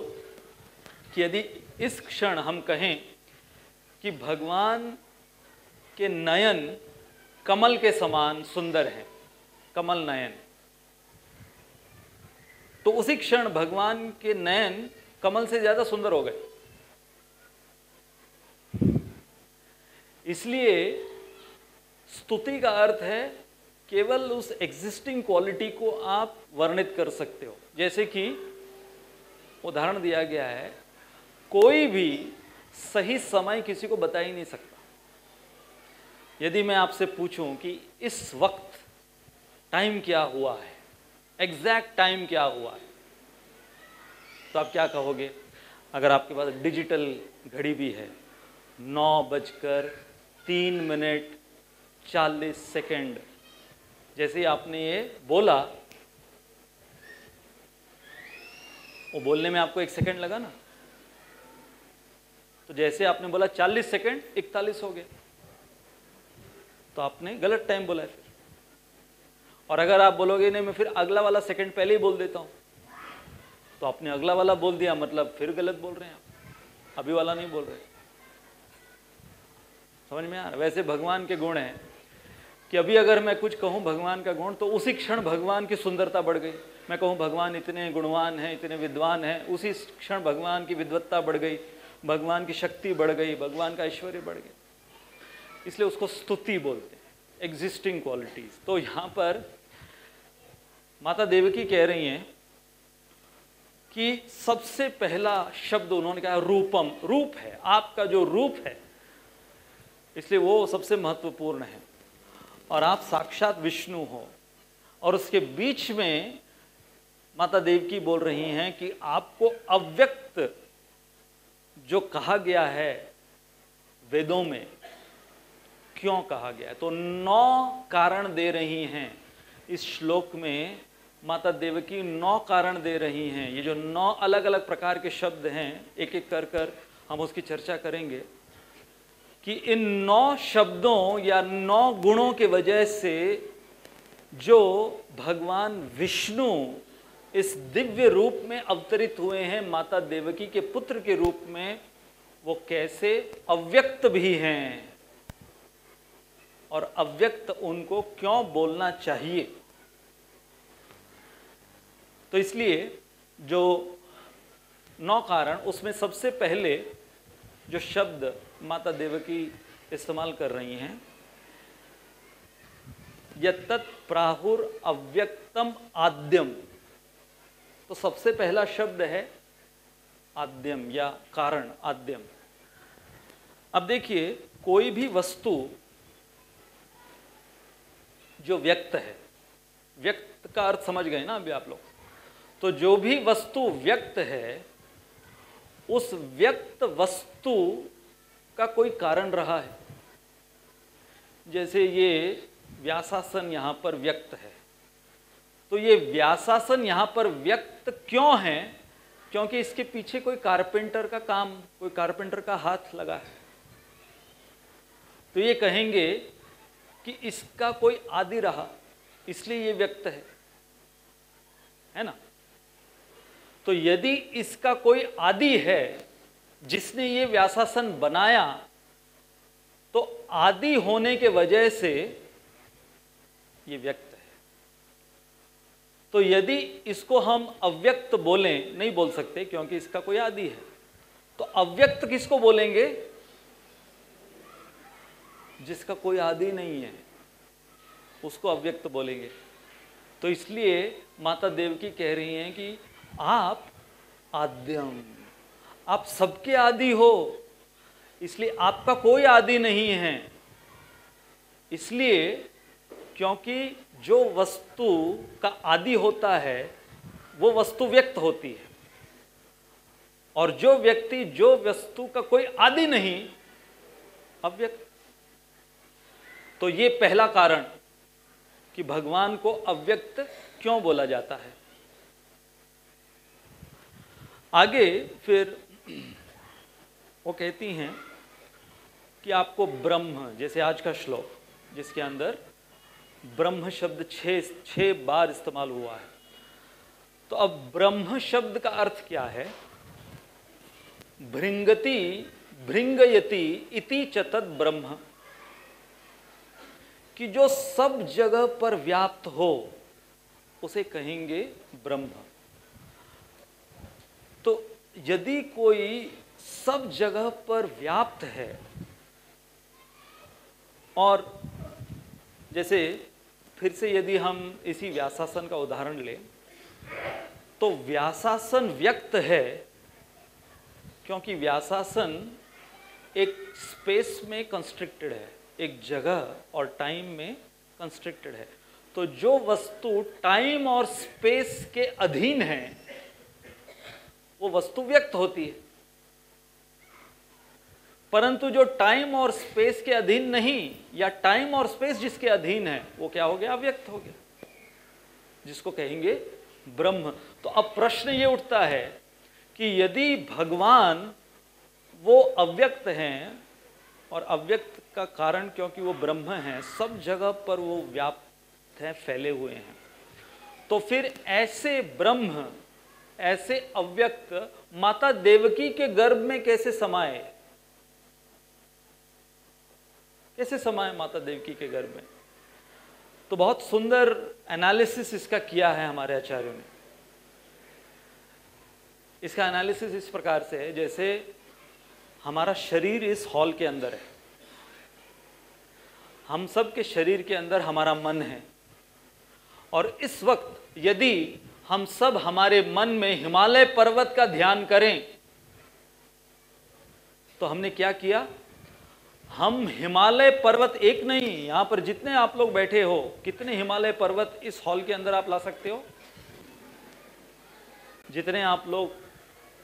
कि यदि इस क्षण हम कहें कि भगवान के नयन कमल के समान सुंदर हैं, कमल नयन, तो उसी क्षण भगवान के नयन कमल से ज्यादा सुंदर हो गए। इसलिए स्तुति का अर्थ है केवल उस एग्जिस्टिंग क्वालिटी को आप वर्णित कर सकते हो। जैसे कि उदाहरण दिया गया है, कोई भी सही समय किसी को बता ही नहीं सकता। यदि मैं आपसे पूछूं कि इस वक्त टाइम क्या हुआ है, एग्जैक्ट टाइम क्या हुआ है, तो आप क्या कहोगे? अगर आपके पास डिजिटल घड़ी भी है, 9:03:40 जैसे ही आपने ये बोला, वो बोलने में आपको 1 सेकंड लगा ना, तो जैसे आपने बोला 40 सेकंड 41 हो गए, तो आपने गलत टाइम बोला है फिर। और अगर आप बोलोगे नहीं मैं फिर अगला वाला सेकंड पहले ही बोल देता हूं, तो आपने अगला वाला बोल दिया, मतलब फिर गलत बोल रहे हैं आप, अभी वाला नहीं बोल रहे। समझ में आ रहा? वैसे भगवान के गुण हैं कि अभी अगर मैं कुछ कहूं भगवान का गुण, तो उसी क्षण भगवान की सुंदरता बढ़ गई। मैं कहूं भगवान इतने गुणवान हैं, इतने विद्वान हैं, उसी क्षण भगवान की विद्वत्ता बढ़ गई, भगवान की शक्ति बढ़ गई, भगवान का ऐश्वर्य बढ़ गया। इसलिए उसको स्तुति बोलते हैं, एग्जिस्टिंग क्वालिटीज। तो यहां पर माता देवकी कह रही हैं कि सबसे पहला शब्द उन्होंने कहा रूपम, रूप है, आपका जो रूप है, इसलिए वो सबसे महत्वपूर्ण है। और आप साक्षात विष्णु हो। और उसके बीच में माता देवकी बोल रही हैं कि आपको अव्यक्त जो कहा गया है वेदों में, क्यों कहा गया है, तो 9 कारण दे रही हैं इस श्लोक में। माता देवकी 9 कारण दे रही हैं। ये जो 9 अलग अलग प्रकार के शब्द हैं, एक एक कर कर हम उसकी चर्चा करेंगे कि इन 9 शब्दों या 9 गुणों के वजह से जो भगवान विष्णु इस दिव्य रूप में अवतरित हुए हैं, माता देवकी के पुत्र के रूप में, वो कैसे अव्यक्त भी हैं और अव्यक्त उनको क्यों बोलना चाहिए। तो इसलिए जो 9 कारण, उसमें सबसे पहले जो शब्द माता देवकी इस्तेमाल कर रही हैं, यत्तत् प्राहुर अव्यक्तम आद्यम। तो सबसे पहला शब्द है आद्यम या कारण, आद्यम। अब देखिए, कोई भी वस्तु जो व्यक्त है, व्यक्त का अर्थ समझ गए ना अभी आप लोग? तो जो भी वस्तु व्यक्त है, उस व्यक्त वस्तु का कोई कारण रहा है। जैसे ये व्यासासन यहां पर व्यक्त है, तो ये व्यासासन यहां पर व्यक्त क्यों है? क्योंकि इसके पीछे कोई कारपेंटर का काम, कोई कारपेंटर का हाथ लगा है। तो ये कहेंगे कि इसका कोई आदि रहा, इसलिए ये व्यक्त है ना? तो यदि इसका कोई आदि है जिसने ये व्यासासन बनाया, तो आदि होने के वजह से ये व्यक्त है। तो यदि इसको हम अव्यक्त बोलें, नहीं बोल सकते क्योंकि इसका कोई आदि है, तो अव्यक्त किसको बोलेंगे? जिसका कोई आदि नहीं है, उसको अव्यक्त बोलेंगे। तो इसलिए माता देवकी कह रही हैं कि आप आद्यम, आप सबके आदि हो, इसलिए आपका कोई आदि नहीं है। इसलिए क्योंकि जो वस्तु का आदि होता है, वो वस्तु व्यक्त होती है, और जो व्यक्ति, जो वस्तु का कोई आदि नहीं, अव्यक्त। तो ये पहला कारण कि भगवान को अव्यक्त क्यों बोला जाता है। आगे फिर वो कहती हैं कि आपको ब्रह्म, जैसे आज का श्लोक जिसके अंदर ब्रह्म शब्द 6 बार इस्तेमाल हुआ है। तो अब ब्रह्म शब्द का अर्थ क्या है? भृंगति भृंगयति इति च तद ब्रह्म, कि जो सब जगह पर व्याप्त हो उसे कहेंगे ब्रह्म। तो यदि कोई सब जगह पर व्याप्त है, और जैसे फिर से यदि हम इसी व्यासासन का उदाहरण लें, तो व्यासासन व्यक्त है क्योंकि व्यासासन एक स्पेस में कंस्ट्रिक्टेड है, एक जगह और टाइम में कंस्ट्रिक्टेड है। तो जो वस्तु टाइम और स्पेस के अधीन है वो वस्तु व्यक्त होती है, परंतु जो टाइम और स्पेस के अधीन नहीं, या टाइम और स्पेस जिसके अधीन है, वो क्या हो गया? अव्यक्त हो गया, जिसको कहेंगे ब्रह्म। तो अब प्रश्न ये उठता है कि यदि भगवान वो अव्यक्त हैं, और अव्यक्त का कारण क्योंकि वो ब्रह्म हैं, सब जगह पर वो व्याप्त हैं, फैले हुए हैं, तो फिर ऐसे ब्रह्म, ऐसे अव्यक्त माता देवकी के गर्भ में कैसे समाए? कैसे समाए माता देवकी के गर्भ में? तो बहुत सुंदर एनालिसिस इसका किया है हमारे आचार्यों ने। इसका एनालिसिस इस प्रकार से है, जैसे हमारा शरीर इस हॉल के अंदर है, हम सब के शरीर के अंदर हमारा मन है, और इस वक्त यदि हम सब हमारे मन में हिमालय पर्वत का ध्यान करें, तो हमने क्या किया? हम हिमालय पर्वत एक नहीं, यहां पर जितने आप लोग बैठे हो, कितने हिमालय पर्वत इस हॉल के अंदर आप ला सकते हो? जितने आप लोग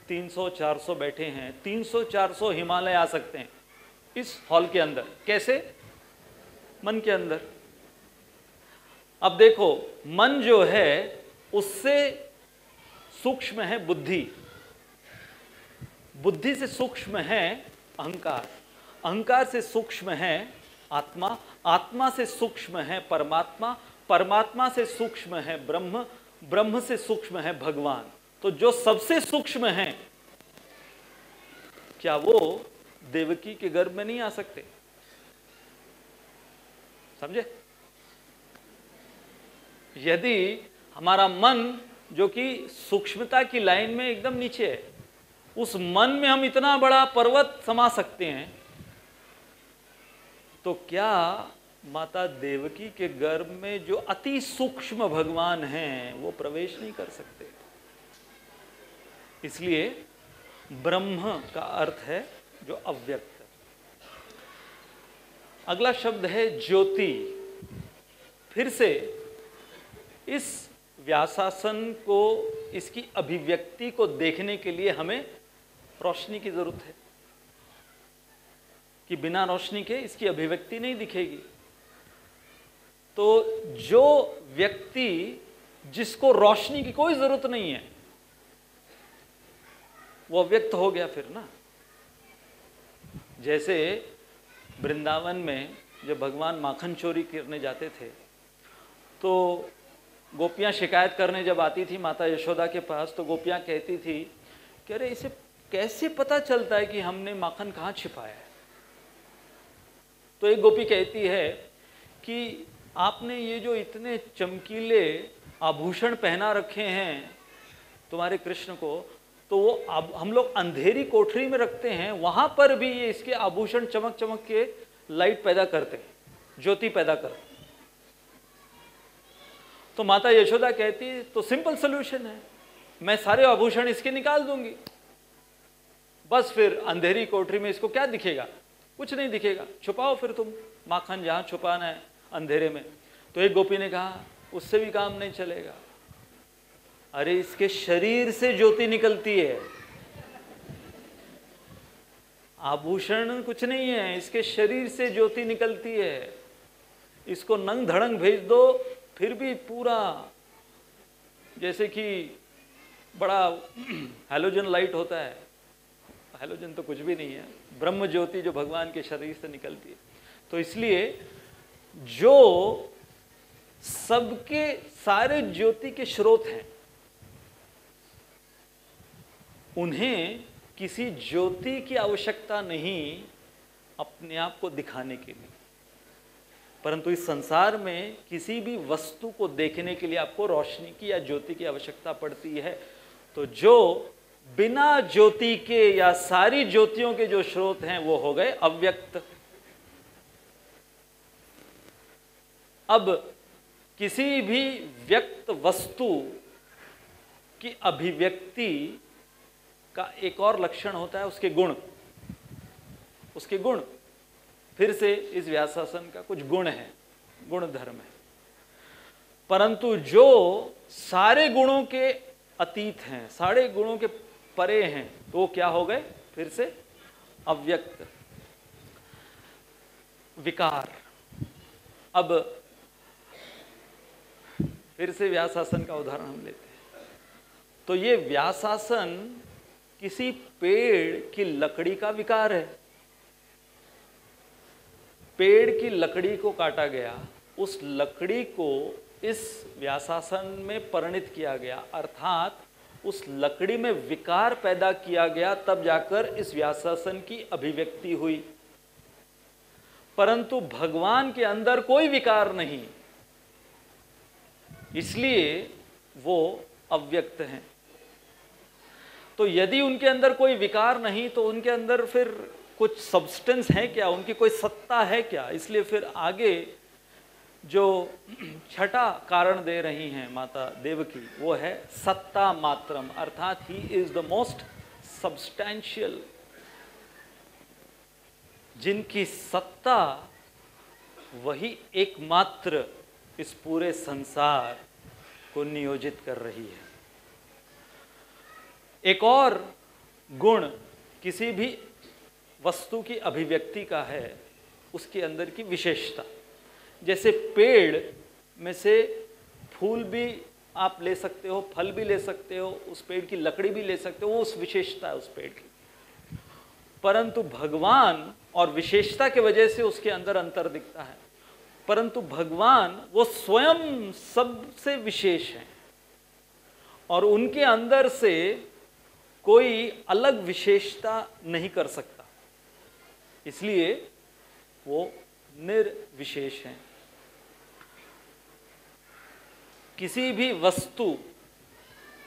300-400 बैठे हैं, 300-400 हिमालय आ सकते हैं इस हॉल के अंदर। कैसे? मन के अंदर। अब देखो, मन जो है उससे सूक्ष्म है बुद्धि, बुद्धि से सूक्ष्म है अहंकार, अहंकार से सूक्ष्म है आत्मा, आत्मा से सूक्ष्म है परमात्मा, परमात्मा से सूक्ष्म है ब्रह्म, ब्रह्म से सूक्ष्म है भगवान। तो जो सबसे सूक्ष्म है, क्या वो देवकी के गर्भ में नहीं आ सकते? समझे? यदि हमारा मन जो कि सूक्ष्मता की लाइन में एकदम नीचे है, उस मन में हम इतना बड़ा पर्वत समा सकते हैं, तो क्या माता देवकी के गर्भ में जो अति सूक्ष्म भगवान हैं वो प्रवेश नहीं कर सकते? इसलिए ब्रह्म का अर्थ है जो अव्यक्त। अगला शब्द है ज्योति। फिर से इस व्यासासन को, इसकी अभिव्यक्ति को देखने के लिए हमें रोशनी की जरूरत है, कि बिना रोशनी के इसकी अभिव्यक्ति नहीं दिखेगी। तो जो व्यक्ति जिसको रोशनी की कोई जरूरत नहीं है, वो अव्यक्त हो गया फिर ना। जैसे वृंदावन में जब भगवान माखन चोरी करने जाते थे, तो गोपियां शिकायत करने जब आती थी माता यशोदा के पास, तो गोपियां कहती थी कि अरे इसे कैसे पता चलता है कि हमने माखन कहाँ छिपाया है? तो एक गोपी कहती है कि आपने ये जो इतने चमकीले आभूषण पहना रखे हैं तुम्हारे कृष्ण को, तो वो हम लोग अंधेरी कोठरी में रखते हैं, वहां पर भी ये इसके आभूषण चमक चमक के लाइट पैदा करते हैं, ज्योति पैदा करते हैं। तो माता यशोदा कहती तो सिंपल सोल्यूशन है, मैं सारे आभूषण इसके निकाल दूंगी, बस फिर अंधेरी कोठरी में इसको क्या दिखेगा? कुछ नहीं दिखेगा, छुपाओ फिर तुम माखन जहां छुपाना है अंधेरे में। तो एक गोपी ने कहा उससे भी काम नहीं चलेगा, अरे इसके शरीर से ज्योति निकलती है, आभूषण कुछ नहीं है, इसके शरीर से ज्योति निकलती है। इसको नंग धड़ंग भेज दो, फिर भी पूरा जैसे कि बड़ा हैलोजन लाइट होता है, हैलोजन तो कुछ भी नहीं है, ब्रह्म ज्योति जो भगवान के शरीर से निकलती है। तो इसलिए जो सबके सारे ज्योति के स्रोत हैं, उन्हें किसी ज्योति की आवश्यकता नहीं अपने आप को दिखाने के लिए, परंतु इस संसार में किसी भी वस्तु को देखने के लिए आपको रोशनी की या ज्योति की आवश्यकता पड़ती है। तो जो बिना ज्योति के या सारी ज्योतियों के जो स्रोत हैं वो हो गए अव्यक्त। अब किसी भी व्यक्त वस्तु की अभिव्यक्ति का एक और लक्षण होता है उसके गुण। उसके गुण, फिर से इस व्यासासन का कुछ गुण है, गुण धर्म है। परंतु जो सारे गुणों के अतीत हैं, सारे गुणों के परे हैं, तो क्या हो गए? फिर से अव्यक्त, विकार। अब फिर से व्यासासन का उदाहरण हम लेते हैं। तो ये व्यासासन किसी पेड़ की लकड़ी का विकार है। पेड़ की लकड़ी को काटा गया, उस लकड़ी को इस व्यासासन में परिणित किया गया, अर्थात उस लकड़ी में विकार पैदा किया गया, तब जाकर इस व्यासासन की अभिव्यक्ति हुई। परंतु भगवान के अंदर कोई विकार नहीं, इसलिए वो अव्यक्त हैं। तो यदि उनके अंदर कोई विकार नहीं तो उनके अंदर फिर कुछ सब्सटेंस है क्या, उनकी कोई सत्ता है क्या? इसलिए फिर आगे जो छठा कारण दे रही हैं माता देवकी, वो है सत्ता मात्रम, अर्थात he is the most substantial, जिनकी सत्ता वही एकमात्र इस पूरे संसार को नियोजित कर रही है। एक और गुण किसी भी वस्तु की अभिव्यक्ति का है उसके अंदर की विशेषता। जैसे पेड़ में से फूल भी आप ले सकते हो, फल भी ले सकते हो, उस पेड़ की लकड़ी भी ले सकते हो, वो उस विशेषता है उस पेड़ की। परंतु भगवान, और विशेषता के वजह से उसके अंदर अंतर दिखता है, परंतु भगवान वो स्वयं सबसे विशेष हैं और उनके अंदर से कोई अलग विशेषता नहीं कर सकता, इसलिए वो निर्विशेष हैं। किसी भी वस्तु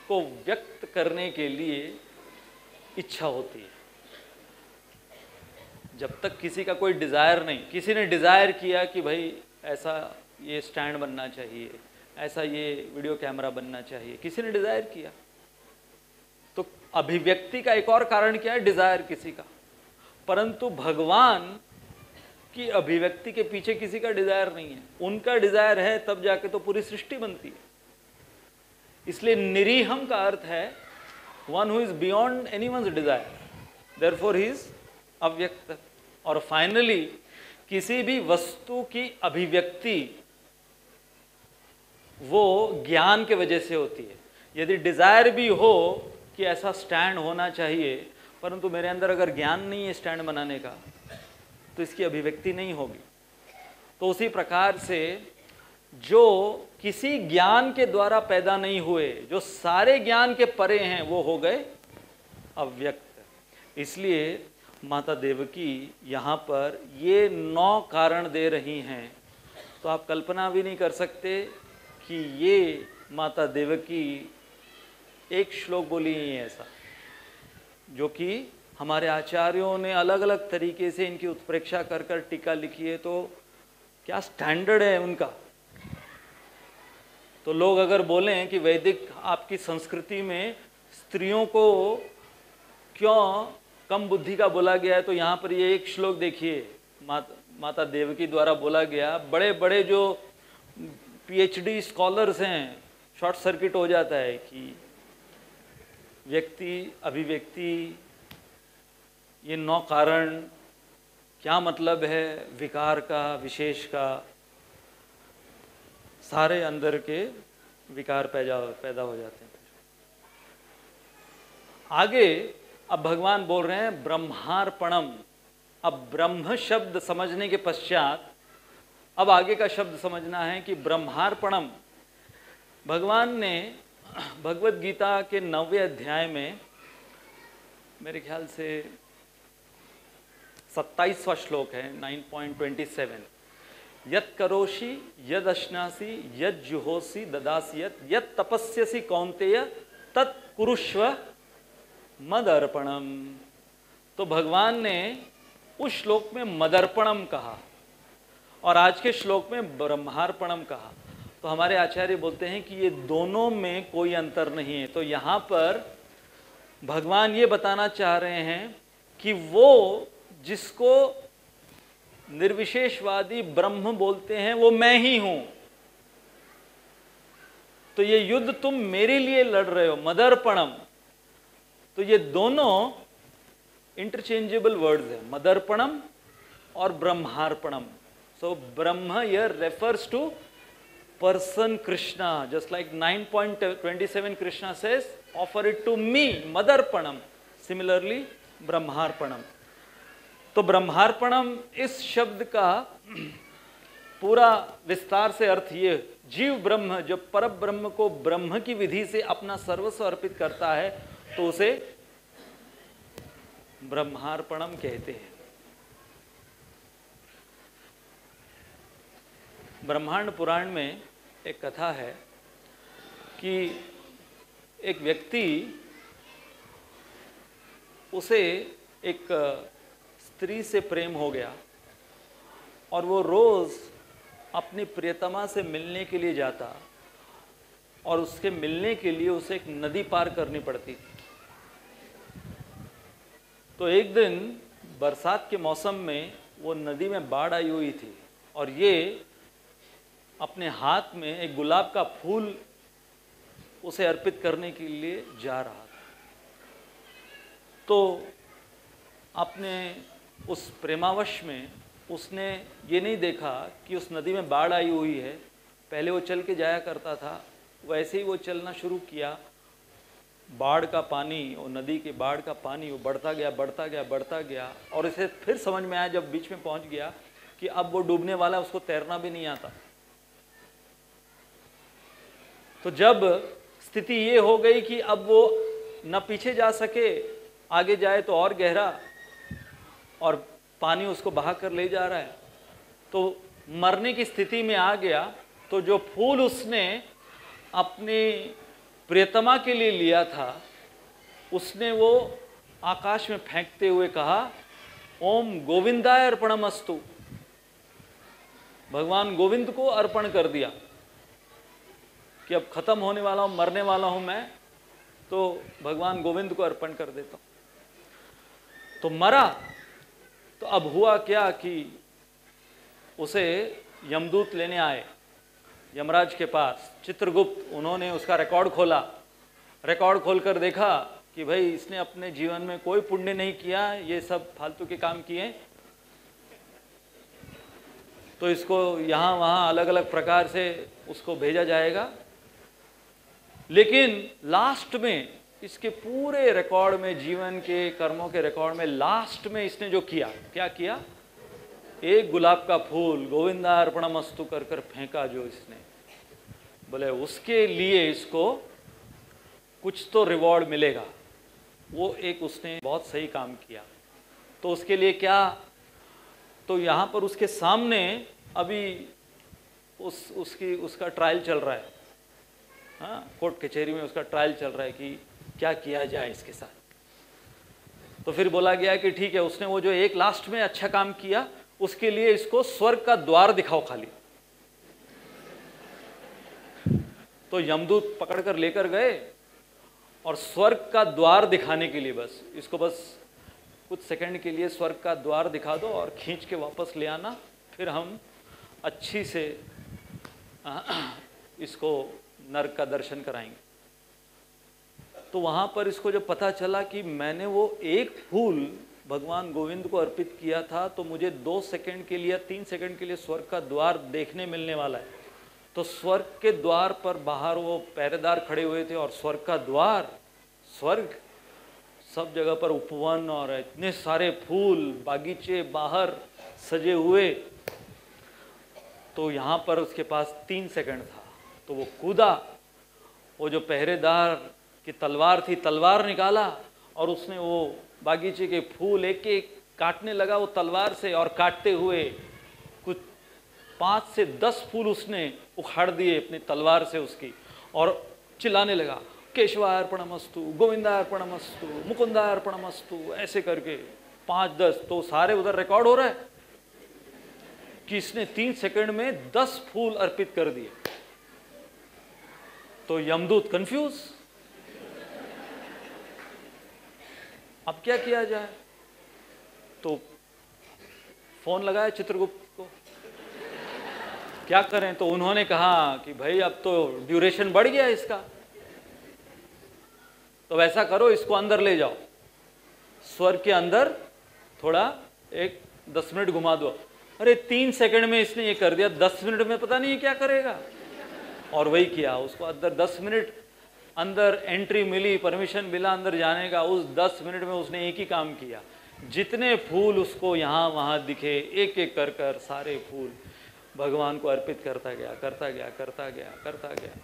को व्यक्त करने के लिए इच्छा होती है। जब तक किसी का कोई डिज़ायर नहीं, किसी ने डिज़ायर किया कि भाई ऐसा ये स्टैंड बनना चाहिए, ऐसा ये वीडियो कैमरा बनना चाहिए, किसी ने डिज़ायर किया, तो अभिव्यक्ति का एक और कारण क्या है? डिज़ायर किसी का। परंतु भगवान की अभिव्यक्ति के पीछे किसी का डिज़ायर नहीं है, उनका डिज़ायर है तब जाके तो पूरी सृष्टि बनती है। इसलिए निरीहम का अर्थ है one who is beyond anyone's desire, therefore he is अव्यक्त। और फाइनली किसी भी वस्तु की अभिव्यक्ति वो ज्ञान के वजह से होती है। यदि डिज़ायर भी हो कि ऐसा स्टैंड होना चाहिए, परंतु मेरे अंदर अगर ज्ञान नहीं है स्टैंड बनाने का, तो इसकी अभिव्यक्ति नहीं होगी। तो उसी प्रकार से जो किसी ज्ञान के द्वारा पैदा नहीं हुए, जो सारे ज्ञान के परे हैं, वो हो गए अव्यक्त। इसलिए माता देवकी यहाँ पर ये 9 कारण दे रही हैं। तो आप कल्पना भी नहीं कर सकते कि ये माता देवकी एक श्लोक बोली ही है ऐसा, जो कि हमारे आचार्यों ने अलग अलग तरीके से इनकी उत्प्रेक्षा कर कर टीका लिखी है। तो क्या स्टैंडर्ड है उनका। तो लोग अगर बोलें कि वैदिक आपकी संस्कृति में स्त्रियों को क्यों कम बुद्धि का बोला गया है, तो यहाँ पर ये एक श्लोक देखिए माता देवकी द्वारा बोला गया। बड़े बड़े जो पीएचडी स्कॉलर्स हैं, शॉर्ट सर्किट हो जाता है कि व्यक्ति अभिव्यक्ति, ये 9 कारण क्या मतलब है, विकार का, विशेष का, सारे अंदर के विकार पैदा हो जाते हैं। आगे अब भगवान बोल रहे हैं ब्रह्मार्पणम। अब ब्रह्म शब्द समझने के पश्चात अब आगे का शब्द समझना है कि ब्रह्मार्पणम। भगवान ने भगवत गीता के 9वें अध्याय में, मेरे ख्याल से 27वां श्लोक है, 9.27, यत् करोषि यद अश्नासि यद जुहोसि ददासि यत् तपस्यसि कौन्तेय तत् कुरुष्व मदर्पणम। तो भगवान ने उस श्लोक में मदर्पणम कहा और आज के श्लोक में ब्रह्मार्पणम कहा। तो हमारे आचार्य बोलते हैं कि ये दोनों में कोई अंतर नहीं है। तो यहाँ पर भगवान ये बताना चाह रहे हैं कि वो जिसको निर्विशेषवादी ब्रह्म बोलते हैं, वो मैं ही हूं। तो ये युद्ध तुम मेरे लिए लड़ रहे हो, मदर्पणम। तो ये दोनों इंटरचेंजेबल वर्ड्स हैं, मदर्पणम और ब्रह्मार्पणम। So Brahma here refers to person Krishna, just like 9.27 Krishna says, offer it to me, Madarpanam. Similarly, Brahmarpanam. तो ब्रह्मार्पणम इस शब्द का पूरा विस्तार से अर्थ ये, जीव ब्रह्म जब पर ब्रह्म को ब्रह्म की विधि से अपना सर्वस्व अर्पित करता है तो उसे ब्रह्मार्पणम कहते हैं। ब्रह्मांड पुराण में एक कथा है कि एक व्यक्ति, उसे एक स्त्री से प्रेम हो गया और वो रोज अपनी प्रियतमा से मिलने के लिए जाता और उसके मिलने के लिए उसे एक नदी पार करनी पड़ती थी। तो एक दिन बरसात के मौसम में वो नदी में बाढ़ आई हुई थी और ये अपने हाथ में एक गुलाब का फूल उसे अर्पित करने के लिए जा रहा था। तो अपने उस प्रेमावश में उसने ये नहीं देखा कि उस नदी में बाढ़ आई हुई है। पहले वो चल के जाया करता था, वैसे ही वो चलना शुरू किया। बाढ़ का पानी, वो नदी के बाढ़ का पानी वो बढ़ता गया बढ़ता गया बढ़ता गया और इसे फिर समझ में आया जब बीच में पहुंच गया कि अब वो डूबने वाला, उसको तैरना भी नहीं आता। तो जब स्थिति ये हो गई कि अब वो न पीछे जा सके, आगे जाए तो और गहरा और पानी उसको बहा कर ले जा रहा है, तो मरने की स्थिति में आ गया। तो जो फूल उसने अपनी प्रियतमा के लिए लिया था, उसने वो आकाश में फेंकते हुए कहा, ओम गोविंदाय अर्पणमस्तु। भगवान गोविंद को अर्पण कर दिया कि अब खत्म होने वाला हूं, मरने वाला हूं मैं, तो भगवान गोविंद को अर्पण कर देता हूं। तो मरा। तो अब हुआ क्या कि उसे यमदूत लेने आए यमराज के पास, चित्रगुप्त। उन्होंने उसका रिकॉर्ड खोला, रिकॉर्ड खोलकर देखा कि भाई इसने अपने जीवन में कोई पुण्य नहीं किया, ये सब फालतू के काम किए, तो इसको यहाँ वहाँ अलग अलग प्रकार से उसको भेजा जाएगा। लेकिन लास्ट में इसके पूरे रिकॉर्ड में, जीवन के कर्मों के रिकॉर्ड में लास्ट में इसने जो किया, क्या किया, एक गुलाब का फूल गोविंदा अर्पणमस्तु कर कर फेंका जो इसने, बोले उसके लिए इसको कुछ तो रिवॉर्ड मिलेगा। वो एक उसने बहुत सही काम किया। तो उसके लिए क्या, तो यहाँ पर उसके सामने अभी उसका ट्रायल चल रहा है। हाँ, कोर्ट कचहरी में उसका ट्रायल चल रहा है कि क्या किया जाए इसके साथ। तो फिर बोला गया कि ठीक है, उसने वो जो एक लास्ट में अच्छा काम किया, उसके लिए इसको स्वर्ग का द्वार दिखाओ खाली। तो यमदूत पकड़कर लेकर गए और स्वर्ग का द्वार दिखाने के लिए बस इसको बस कुछ सेकंड के लिए स्वर्ग का द्वार दिखा दो और खींच के वापस ले आना, फिर हम अच्छी से इसको नरक का दर्शन कराएंगे। तो वहाँ पर इसको जब पता चला कि मैंने वो एक फूल भगवान गोविंद को अर्पित किया था, तो मुझे 2 सेकंड के लिए 3 सेकंड के लिए स्वर्ग का द्वार देखने मिलने वाला है। तो स्वर्ग के द्वार पर बाहर वो पहरेदार खड़े हुए थे और स्वर्ग का द्वार, स्वर्ग, सब जगह पर उपवन और इतने सारे फूल, बागीचे बाहर सजे हुए। तो यहाँ पर उसके पास 3 सेकंड था, तो वो कूदा, वो जो पहरेदार की तलवार थी, तलवार निकाला और उसने वो बागीचे के फूल एक एक काटने लगा वो तलवार से, और काटते हुए कुछ 5 से 10 फूल उसने उखाड़ दिए अपनी तलवार से उसकी, और चिल्लाने लगा, केशवार्पणमस्तु, गोविंदार्पणमस्तु, मुकुंदार्पणमस्तु, ऐसे करके 5-10। तो सारे उधर रिकॉर्ड हो रहा है कि इसने 3 सेकंड में 10 फूल अर्पित कर दिए। तो यमदूत कंफ्यूज, अब क्या किया जाए। तो फोन लगाया चित्रगुप्त को, क्या करें? तो उन्होंने कहा कि भाई अब तो ड्यूरेशन बढ़ गया इसका, तो वैसा करो इसको अंदर ले जाओ, स्वर्ग के अंदर थोड़ा एक 10 मिनट घुमा दो। अरे 3 सेकंड में इसने ये कर दिया, 10 मिनट में पता नहीं क्या करेगा। और वही किया, उसको अंदर 10 मिनट अंदर एंट्री मिली, परमिशन मिला अंदर जाने का। उस 10 मिनट में उसने एक ही काम किया, जितने फूल उसको यहाँ वहाँ दिखे एक एक कर कर सारे फूल भगवान को अर्पित करता गया, करता गया, करता गया, करता गया।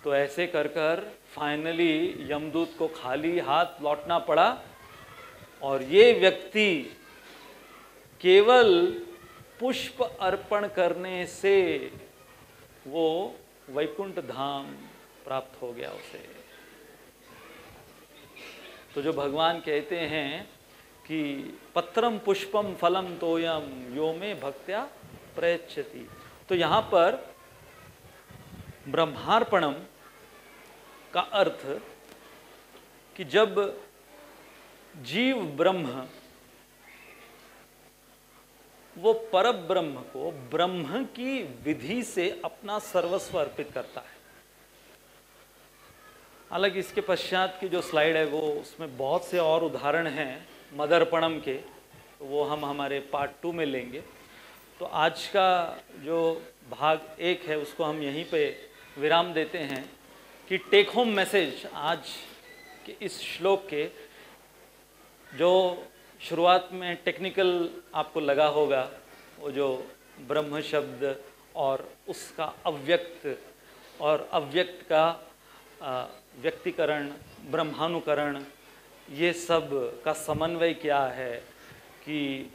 तो ऐसे कर कर फाइनली यमदूत को खाली हाथ लौटना पड़ा, और ये व्यक्ति केवल पुष्प अर्पण करने से वो वैकुंठ धाम प्राप्त हो गया उसे। तो जो भगवान कहते हैं कि पत्रम पुष्पम फलम तोयम यो में भक्त्या प्रयच्छति, तो यहाँ पर ब्रह्मार्पणम का अर्थ कि जब जीव ब्रह्म वो पर ब्रह्म को ब्रह्म की विधि से अपना सर्वस्व अर्पित करता है। हालांकि इसके पश्चात की जो स्लाइड है वो उसमें बहुत से और उदाहरण हैं मदर्पणम के, तो वो हम हमारे पार्ट 2 में लेंगे। तो आज का जो भाग 1 है उसको हम यहीं पे विराम देते हैं कि टेक होम मैसेज आज के इस श्लोक के, जो शुरुआत में टेक्निकल आपको लगा होगा, वो जो ब्रह्म शब्द और उसका अव्यक्त और अव्यक्त का व्यक्तिकरण, ब्रह्मानुकरण, ये सब का समन्वय क्या है, कि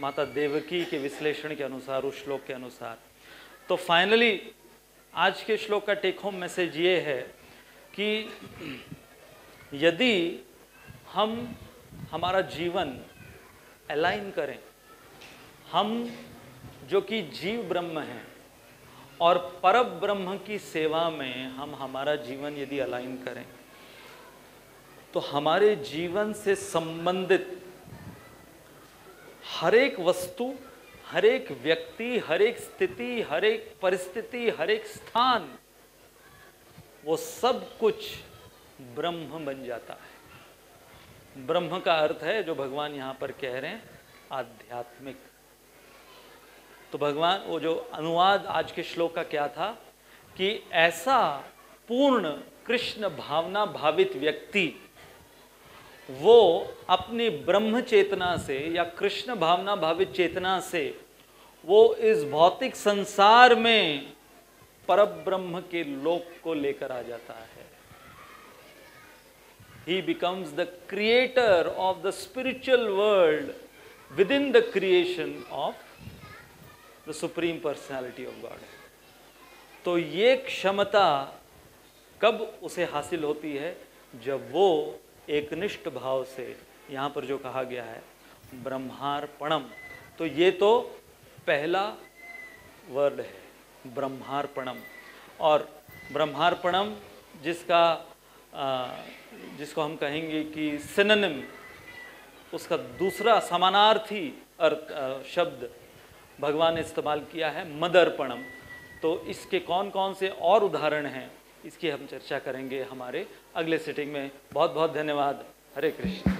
माता देवकी के विश्लेषण के अनुसार, उस श्लोक के अनुसार। तो फाइनली आज के श्लोक का टेक होम मैसेज ये है कि यदि हम हमारा जीवन अलाइन करें, हम जो कि जीव ब्रह्म हैं और परम ब्रह्म की सेवा में हम हमारा जीवन यदि अलाइन करें, तो हमारे जीवन से संबंधित हर एक वस्तु, हर एक व्यक्ति, हर एक स्थिति, हर एक परिस्थिति, हर एक स्थान, वो सब कुछ ब्रह्म बन जाता है। ब्रह्म का अर्थ है, जो भगवान यहाँ पर कह रहे हैं, आध्यात्मिक। तो भगवान, वो जो अनुवाद आज के श्लोक का क्या था कि ऐसा पूर्ण कृष्ण भावना भावित व्यक्ति, वो अपनी ब्रह्म चेतना से या कृष्ण भावना भावित चेतना से वो इस भौतिक संसार में परब्रह्म के लोक को लेकर आ जाता है। He becomes the creator of the spiritual world within the creation of the Supreme Personality of God. तो ये क्षमता कब उसे हासिल होती है? जब वो एकनिष्ठ भाव से, यहाँ पर जो कहा गया है ब्रह्मार्पणम, तो ये तो पहला वर्ड है, ब्रह्मार्पणम। और ब्रह्मार्पणम जिसको हम कहेंगे कि सिनोनिम, उसका दूसरा समानार्थी शब्द भगवान ने इस्तेमाल किया है मदर्पणम। तो इसके कौन कौन से और उदाहरण हैं, इसकी हम चर्चा करेंगे हमारे अगले सिटिंग में। बहुत बहुत धन्यवाद। हरे कृष्ण।